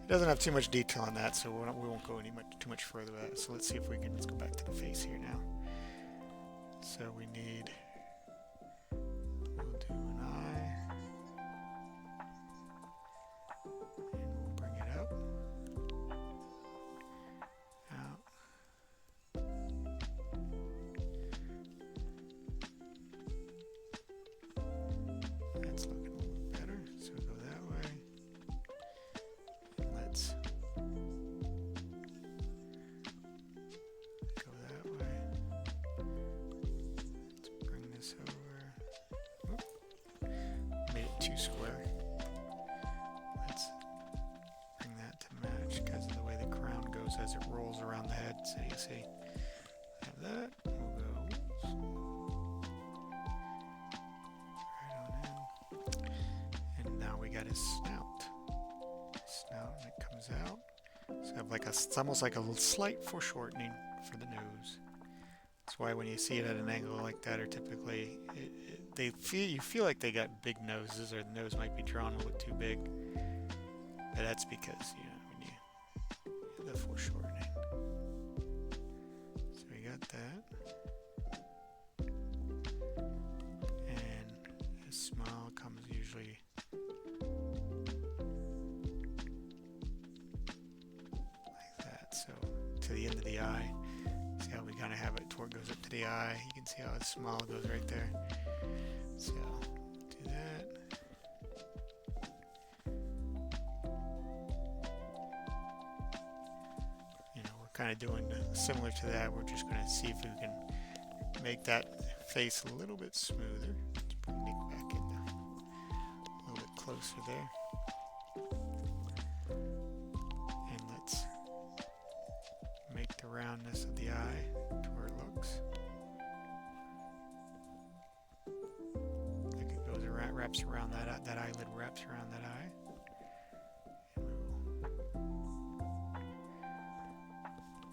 It doesn't have too much detail on that, so we won't go too much further with it. So let's see if we can, let's go back to the face here now. So we need, we'll do an eye, and we'll bring it up, out. That's looking a little better, so we go that way. Let's go that way. Let's bring this over. Oop. Made it too square. Let's bring that to match because of the way the crown goes as it rolls around the head. So you see, have that. We'll go right on in. And now we got his snout. And it comes out. So have like it's almost like a slight foreshortening for the nose. That's why when you see it at an angle like that, or typically you feel like they got big noses, or the nose might be drawn a little too big. But that's because when you the foreshortening. So we got that, and his smile comes usually. So to the end of the eye, see how we kind of have it toward goes up to the eye. You can see how his smile goes right there. So do that. We're kind of doing similar to that. We're just going to see if we can make that face a little bit smoother. Let's bring Nick back in there. A little bit closer there. Make the roundness of the eye to where it looks like it goes around, wraps around that eyelid, wraps around that eye.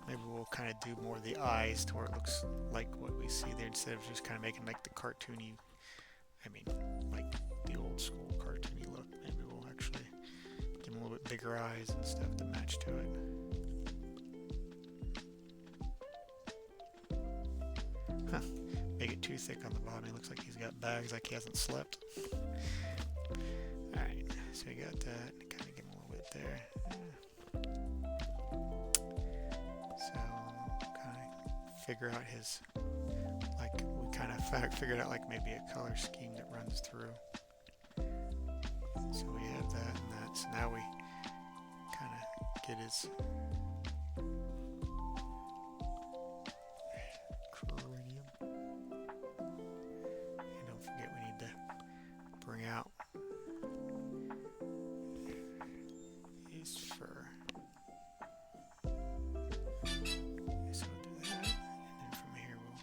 Maybe we'll kind of do more of the eyes to where it looks like what we see there, instead of just kind of making like the cartoony, like the old school cartoony look. Maybe we'll actually give them a little bit bigger eyes and stuff to match to it. Make it too thick on the bottom. He looks like he's got bags, like he hasn't slept. Alright. so we got that. Kind of give him a little bit there. So kind of figure out his, like we kind of figured out like maybe a color scheme that runs through. So we have that and that. So now we kind of get his cranium. And don't forget we need to bring out his fur. So we'll do that, and then from here we'll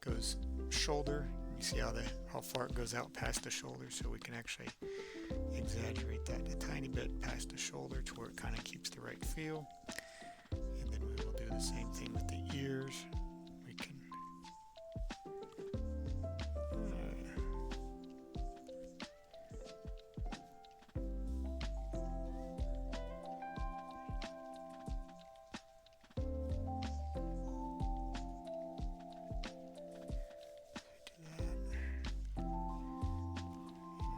goes shoulder. You see how far it goes out past the shoulder, so we can actually exaggerate that a tiny bit past the shoulder to where it kind of keeps the right feel. And then we will do the same thing with the ears. We can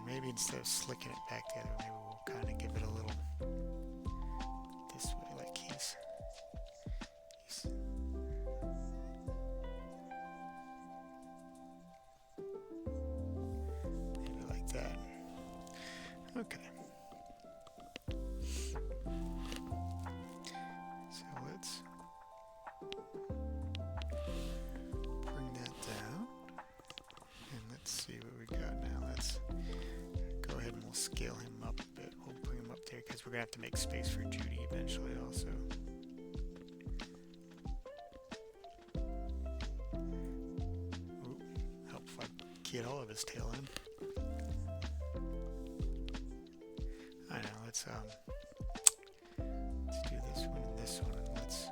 maybe instead of slicking it back together, maybe we'll kind of give it a little this way, like he's maybe like that. Okay. So let's bring that down, and let's see what we got now. Let's go ahead and we'll scale him up a bit. We'll bring him up there because we're going to have to make space for Judy eventually also. Ooh, help if I get all of his tail in. I know, let's do this one and this one, and let's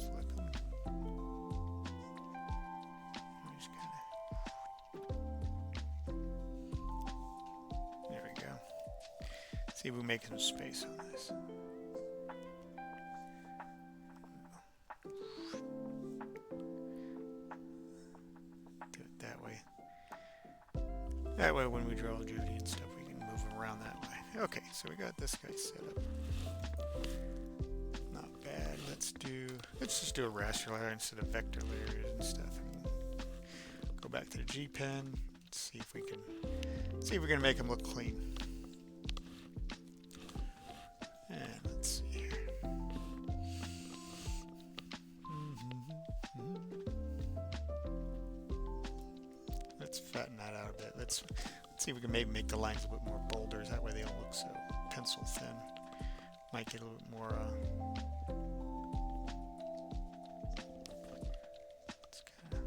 flip him. Just kinda, there we go. See if we make some space on this. Do it that way. That way when we draw Judy and stuff, we can move him around that way. Okay, so we got this guy set up. Not bad. Let's just do a raster layer instead of vector layers and stuff. And go back to the G pen. See if we can make him look clean. And let's see here. Let's fatten that out a bit. Let's see if we can maybe make the lines a bit more bolder. That way they don't look so pencil thin. Might get a little bit more. Let's kind of.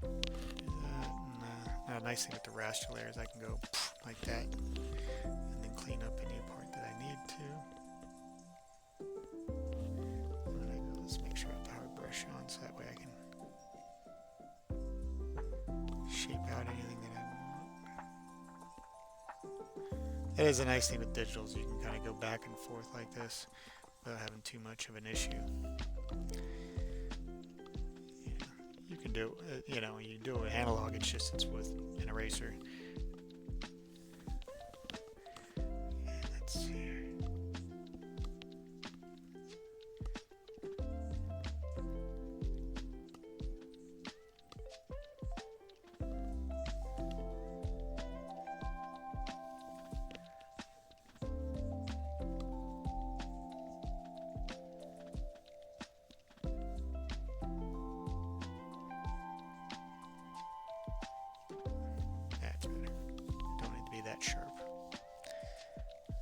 Do that. Now, nice thing with the raster layers, I can go like that, and then clean up any part that I need to. Let's make sure I have the hard brush on so that way I can shape out anything that I want. It is a nice thing with digitals, you can kind of go back and forth like this without having too much of an issue. You can do it, you can do it with analog, it's with an eraser. Let's see here. That's better. Don't need to be that sharp.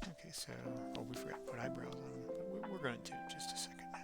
Okay, so, we forgot to put eyebrows on them, but we're going to in just a second now.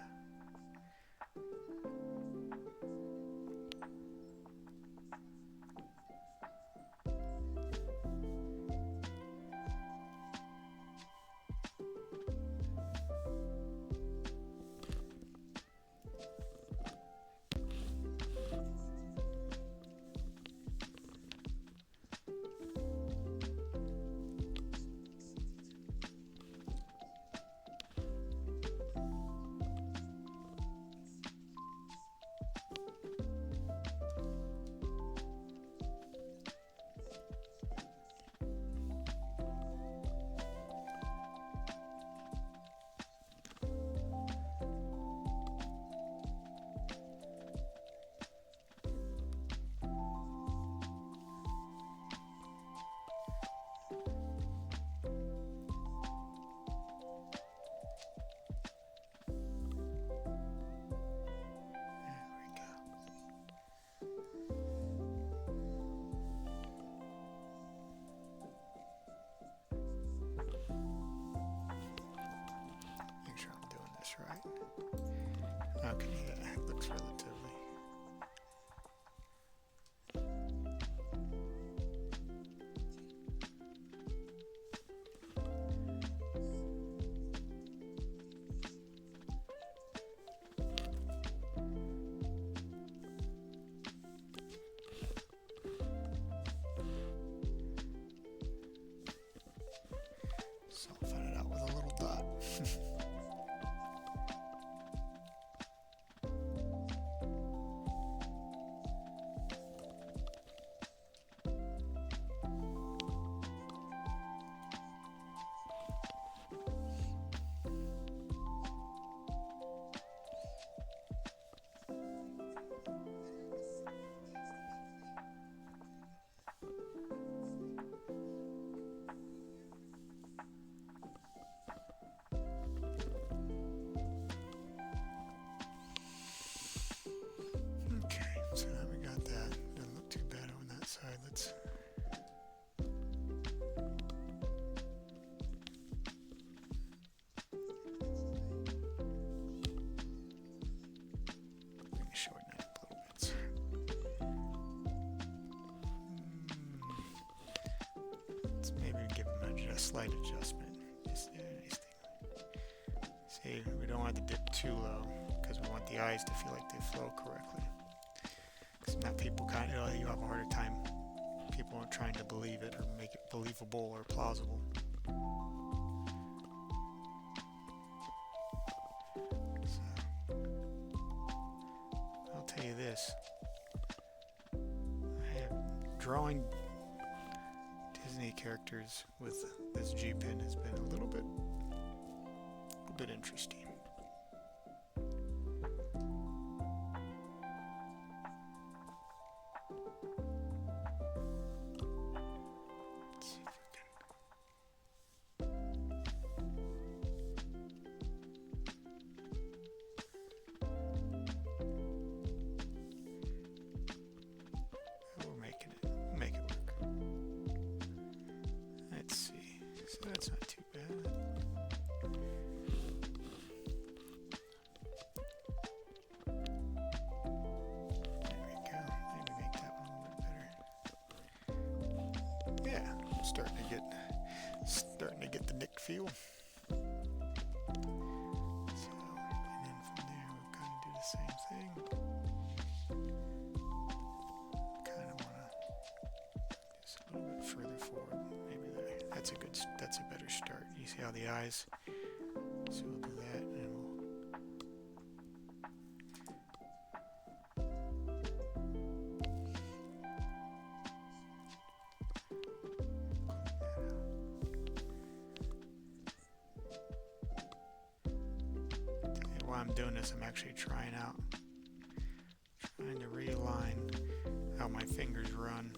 side. Let's shorten it up a little bit. Let's maybe give them a slight adjustment. Just a nice thing. See, we don't want to dip too low because we want the eyes to feel like they flow correctly. Because now people kind of, you have a harder time. People are trying to believe it or make it believable or plausible. So, I'll tell you this. I am drawing Disney characters with this G pen has been a little bit interesting. That's not too bad. There we go. Maybe make that one a little bit better. Yeah, I'm starting to get the Nick feel. So, and then from there we'll kind of do the same thing. Kind of want to just a little bit further forward. Maybe there. That's a better start. You see how the eyes, so we'll do that and and while I'm doing this, I'm actually trying to realign how my fingers run.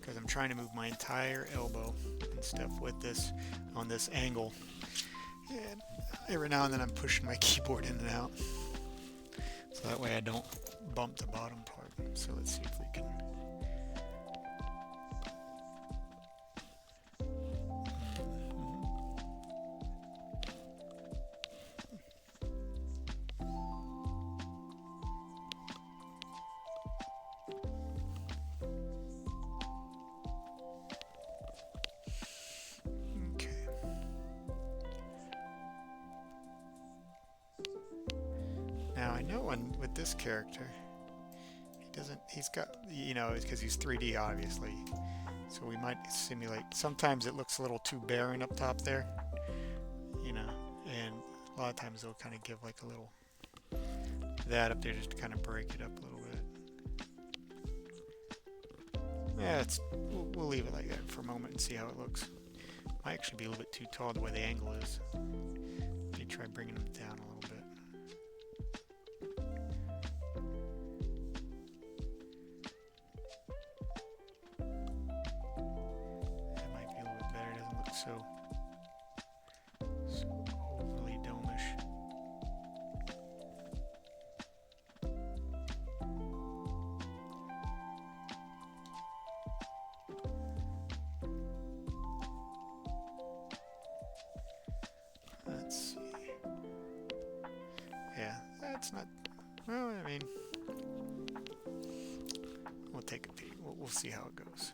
Because I'm trying to move my entire elbow and stuff with this on this angle, and every now and then I'm pushing my keyboard in and out, so that way I don't bump the bottom part. So let's see if we can. Now I know with this character, he's got, it's because he's 3D obviously, so we might simulate. Sometimes it looks a little too barren up top there, and a lot of times they'll kind of give like a little, that up there just to kind of break it up a little bit. Yeah, we'll leave it like that for a moment and see how it looks. Might actually be a little bit too tall the way the angle is. Let me try bringing them down a little bit. So overly domish. Let's see. Yeah, that's not, well, I mean, we'll take a peek. We'll see how it goes.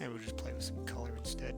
Maybe we'll just play with some color instead.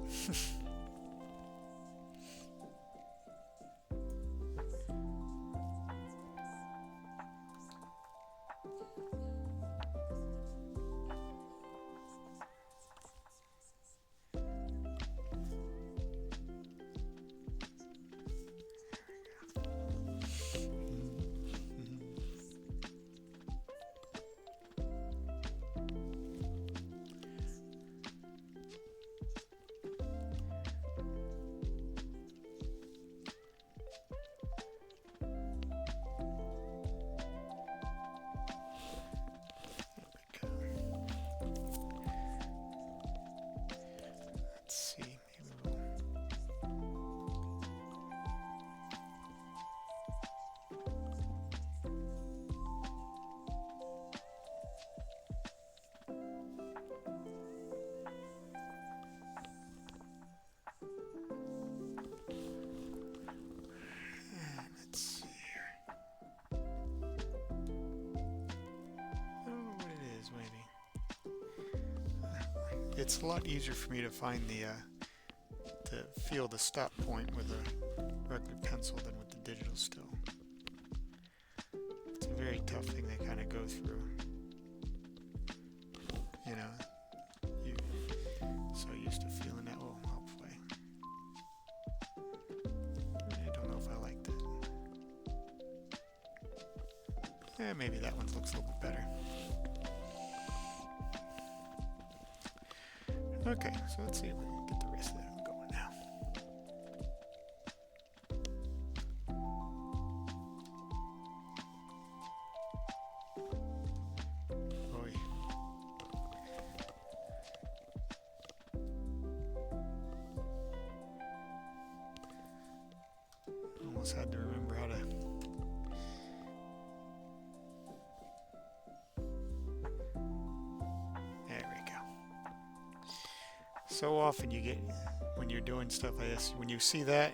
It's a lot easier for me to find to feel the stop point with a regular pencil than with the digital still. It's a very tough thing to kind of go through. You know, you so used to feeling that. Oh, I'll play. I don't know if I like that. Maybe that one looks a little bit better. Okay, so let's see if we can get the rest of that going now. Oh yeah. Almost had to remember how to. So often you get, when you're doing stuff like this, when you see that,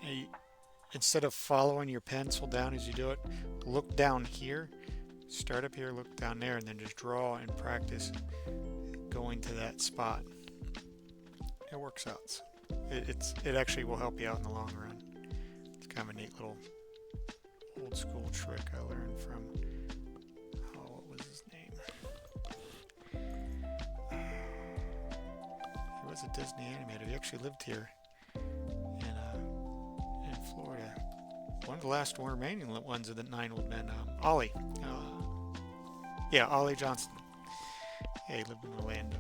instead of following your pencil down as you do it, look down here, start up here, look down there, and then just draw and practice going to that spot. It works out. It actually will help you out in the long run. It's kind of a neat little old school trick I learned from, what was his name? He was a Disney animator. He actually lived here in Florida. One of the last remaining ones of the Nine Old Men. Ollie. Ollie Johnston. Yeah, he lived in Orlando.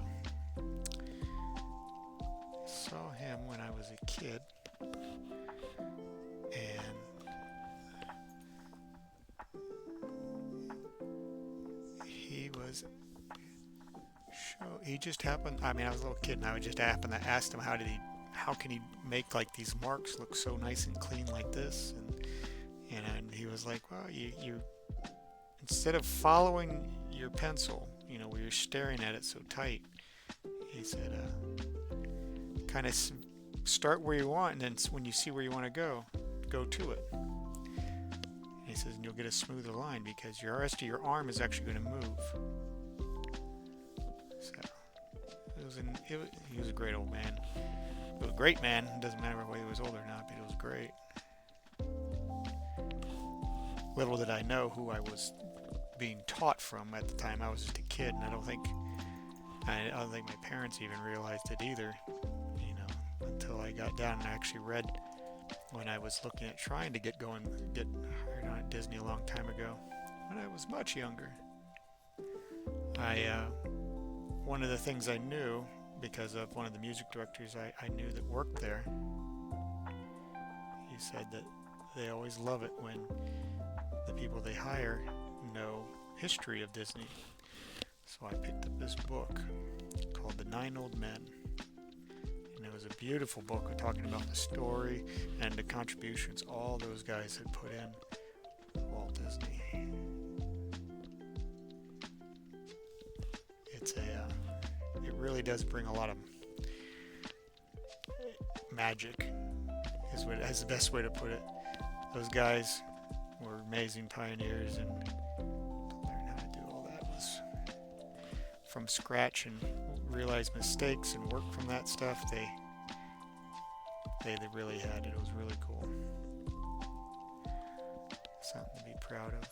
Saw him when I was a kid, and he just happened, I was a little kid, and I would just happen to ask him how can he make like these marks look so nice and clean like this, and he was like, well, you instead of following your pencil, where you're staring at it so tight, he said, kind of start where you want, and then when you see where you want to go to it. And he says, and you'll get a smoother line because the rest of your arm is actually going to move. So he was a great old man. He was a great man. It doesn't matter whether he was old or not, but he was great. Little did I know who I was being taught from at the time. I was just a kid, and I don't think my parents even realized it either, until I got down and I actually read when I was looking at trying to get hired on at Disney a long time ago, when I was much younger. One of the things I knew, because of one of the music directors I knew that worked there, he said that they always love it when the people they hire know history of Disney. So I picked up this book called The Nine Old Men. And it was a beautiful book talking about the story and the contributions all those guys had put in Walt Disney. It really does bring a lot of magic, is the best way to put it. Those guys were amazing pioneers, and to learn how to do all that was from scratch and realize mistakes and work from that stuff, they really had it. It was really cool. Something to be proud of.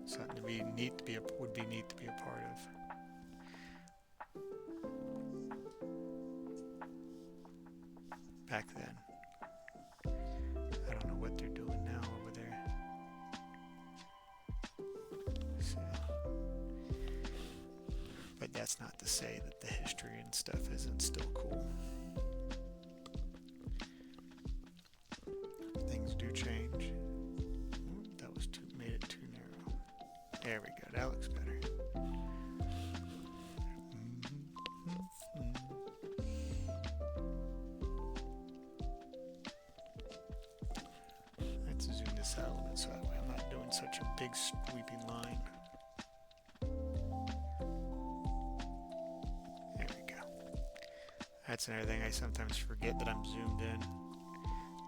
Something to be neat to be would be neat to be a part of. Back then. I don't know what they're doing now over there. So, but that's not to say that the history and stuff isn't still cool. Things do change. That was made it too narrow. There we go. That looks better. Let's zoom this out a little bit so that way I'm not doing such a big sweeping line. There we go. That's another thing I sometimes forget, that I'm zoomed in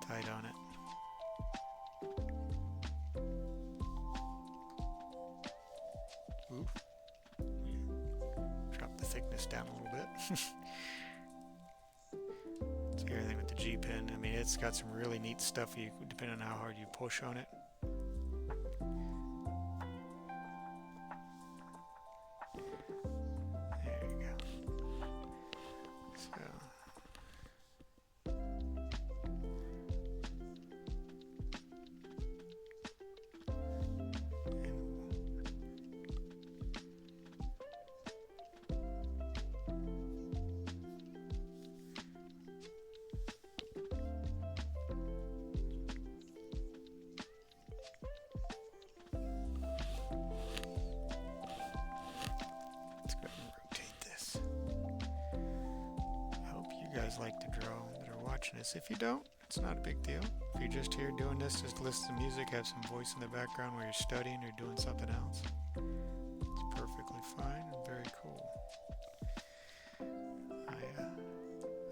tight on it. Ooh. Drop the thickness down a little bit. It's everything with the G pen. I mean, it's got some really neat stuff, depending on how hard you push on it. There you go. So. Guys like to draw that are watching this. If you don't, it's not a big deal. If you're just here doing this, just listen to music, have some voice in the background while you're studying or doing something else, it's perfectly fine and very cool.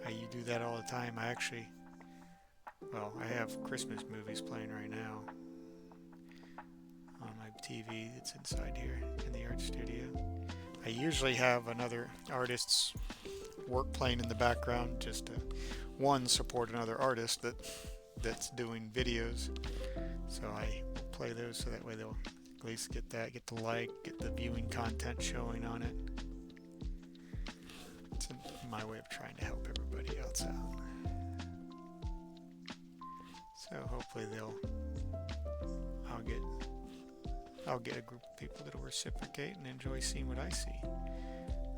I do that all the time. I have Christmas movies playing right now on my TV that's inside here in the art studio. I usually have another artist's work playing in the background, just to support another artist that's doing videos. So I play those so that way they'll at least get the get the viewing content showing on it. It's my way of trying to help everybody else out. So hopefully I'll get a group of people that'll reciprocate and enjoy seeing what I see.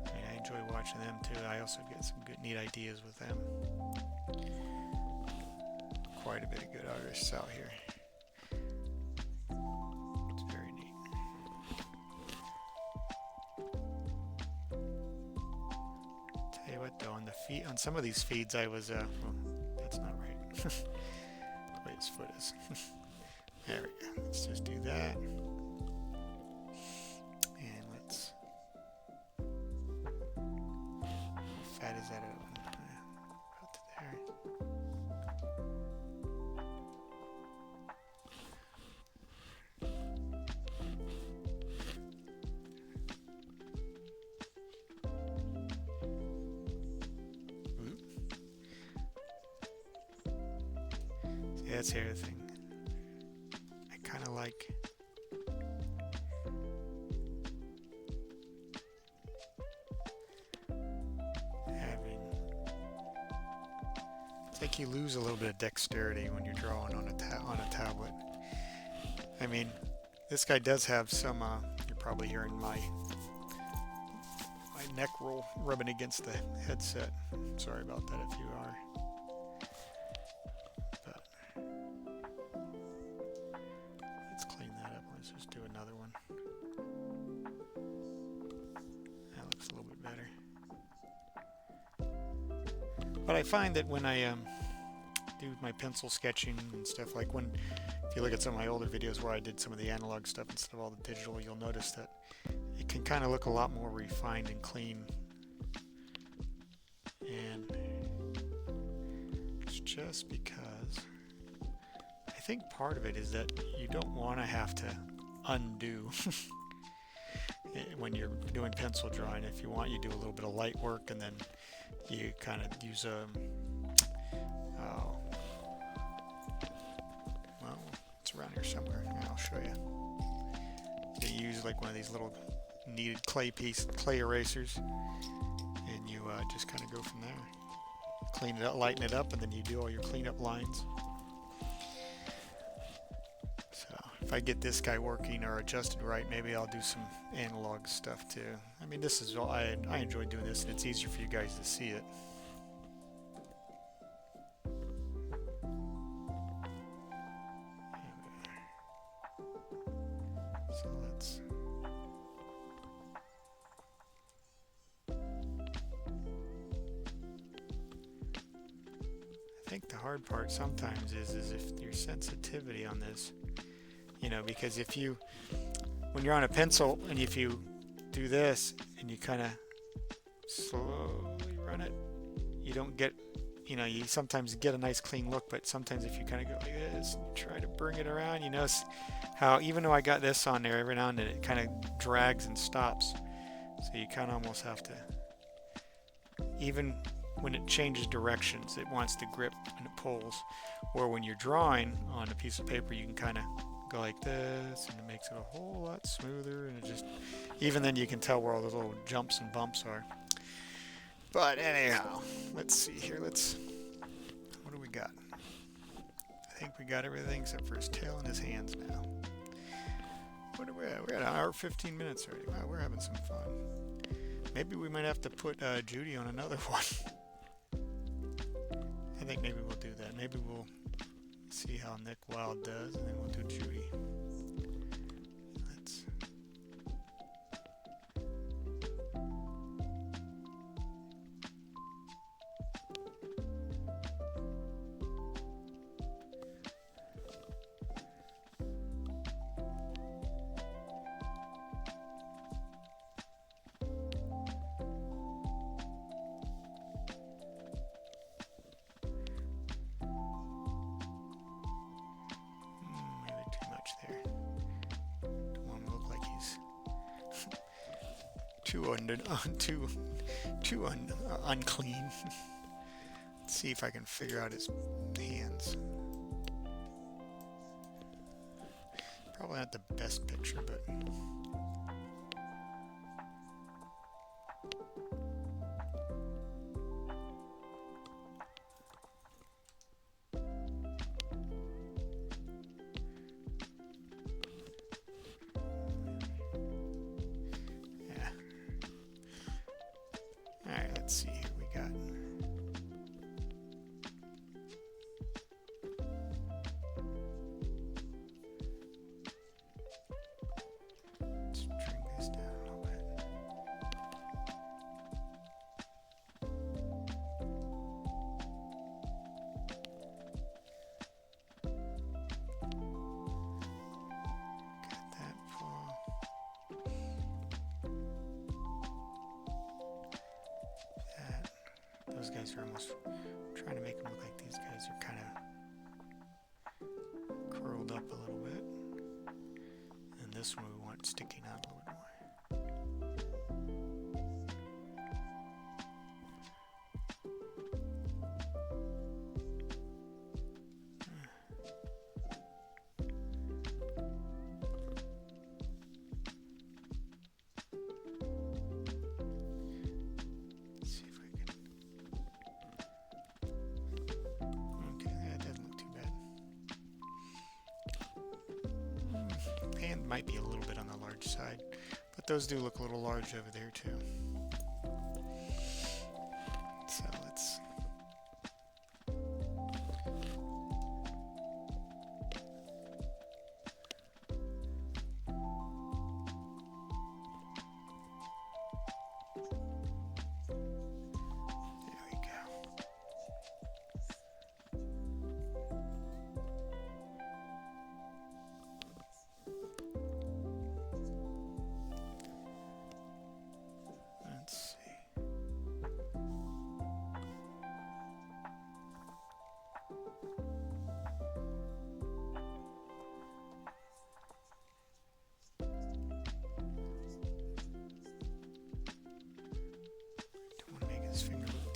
I enjoy watching them too. I also get some good, neat ideas with them. Quite a bit of good artists out here. It's very neat. Tell you what though, on some of these feeds I was, well, that's not right. The way his foot is. There we go. Let's just do that. Fat is that about to there. See, that's the other thing. I kind of like you lose a little bit of dexterity when you're drawing on a tablet. I mean, this guy does have some, you're probably hearing my neck roll rubbing against the headset. Sorry about that if you are. But let's clean that up. Let's just do another one. That looks a little bit better. But I find that when I do my pencil sketching and stuff, like if you look at some of my older videos where I did some of the analog stuff instead of all the digital, you'll notice that it can kind of look a lot more refined and clean. And it's just because I think part of it is that you don't want to have to undo. when you're doing pencil drawing. If you want, you do a little bit of light work, and then you kind of use a oh, well, it's around here somewhere. Yeah, I'll show you. You use like one of these little kneaded clay erasers, and you just kind of go from there. Clean it up, lighten it up, and then you do all your cleanup lines. So if I get this guy working or adjusted right, maybe I'll do some analog stuff too. I mean, this is all I enjoy doing this, and it's easier for you guys to see it. So let's. I think the hard part sometimes is if your sensitivity on this, you know, because if you, when you're on a pencil and if you do this and you kind of slowly run it, you don't get, you know, you sometimes get a nice clean look, but sometimes if you kind of go like this and try to bring it around, you notice how even though I got this on there, every now and then it kind of drags and stops. So you kind of almost have to, even when it changes directions, it wants to grip and it pulls. Or when you're drawing on a piece of paper, you can kind of go like this, and it makes it a whole lot smoother. And it just, even then, you can tell where all those little jumps and bumps are. But anyhow, let's see here. What do we got? I think we got everything except for his tail and his hands now. What are we at? We're at an hour 15 minutes already. Wow, we're having some fun. Maybe we might have to put Judy on another one. I think maybe we'll do that. Maybe we'll see how Nick Wilde does, and then we'll do Judy. Let's. Too unclean. Let's see if I can figure out his hands. Probably not the best picture, but let's see here we got. Let's trim this down a little bit. Got that full. Those guys are almost trying to make them look like these guys are kind of curled up a little bit. And this one we want sticking out a little bit more. Might be a little bit on the large side, but those do look a little large over there too. So let's. There we go.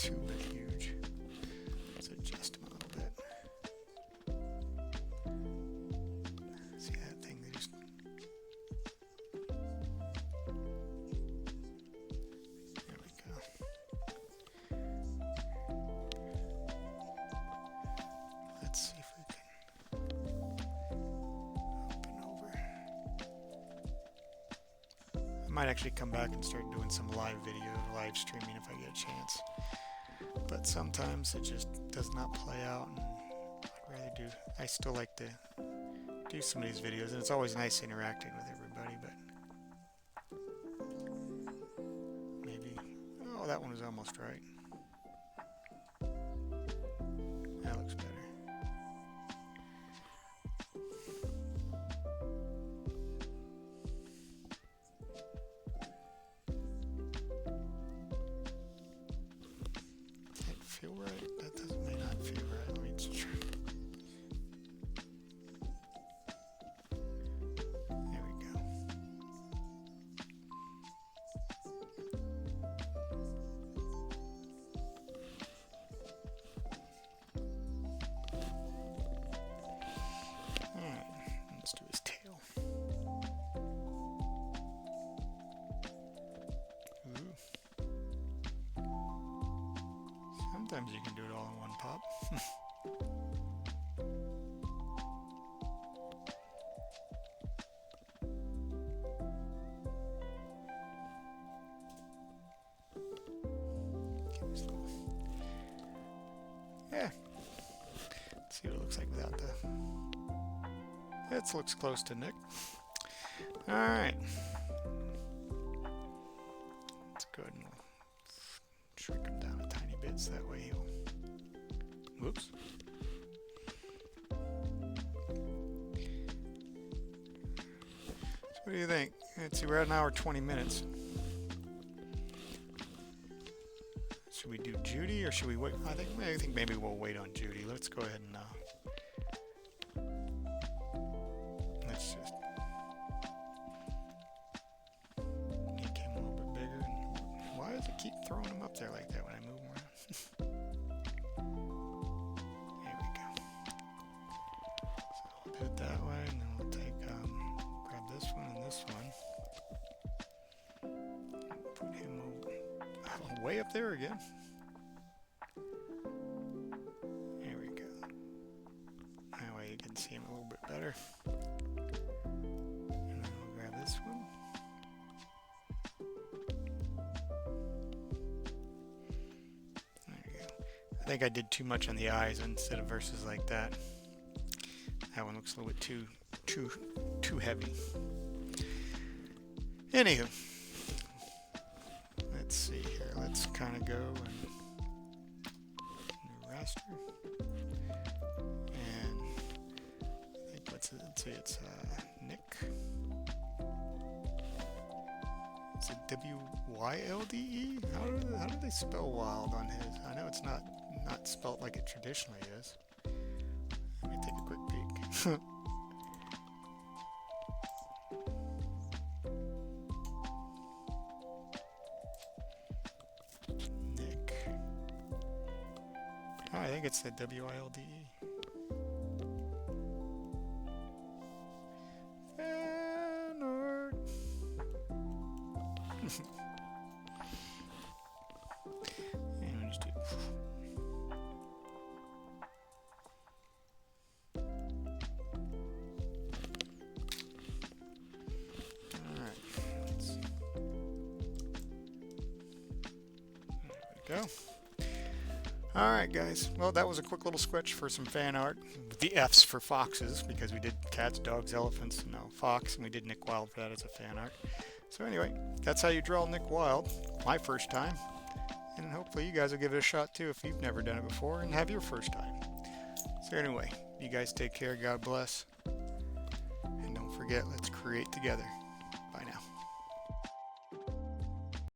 too huge. Let's adjust them a little bit. See that thing? They just... There we go. Let's see if we can open over. I might actually come back and start doing some live live streaming if I get a chance. But sometimes it just does not play out, and I'd rather do. I still like to do some of these videos, and it's always nice interacting with everybody. But maybe, oh, that one was almost right. That looks better. Feel right? That may not feel right. Let me just try. There we go. Alright, let's do his tail. Ooh. Sometimes you can do it all in one pop. Yeah. Let's see what it looks like without the... It looks close to Nick. Alright. Let's go ahead and shrink him down a tiny bit so that way he'll... Whoops. So what do you think? Let's see, we're at an hour 20 minutes. Should we do Judy or should we wait? I think maybe we'll wait on Judy. Let's go ahead and let's just make him a little bit bigger. Why does it keep throwing him up there like that when I move him around? There we go. So we'll do it that way, and then we'll take grab this one and this one. Put him way up there again. There we go. That way you can see him a little bit better. And then we'll grab this one. There you go. I think I did too much on the eyes instead of versus like that. That one looks a little bit too heavy. Anywho. Let's see here. Let's kind of go and new raster. And I think let's see, it's Nick. Is it W-Y-L-D-E? How do they spell Wilde on his? I know it's not spelt like it traditionally is. Let me take a quick peek. I think it's the W-I-L-D-E. Fanart. And we'll just do... Alright. There we go. Alright guys, well that was a quick little sketch for some fan art. The F's for foxes, because we did cats, dogs, elephants, no, fox, and we did Nick Wilde for that as a fan art. So anyway, that's how you draw Nick Wilde, my first time. And hopefully you guys will give it a shot too if you've never done it before and have your first time. So anyway, you guys take care, God bless. And don't forget, let's create together.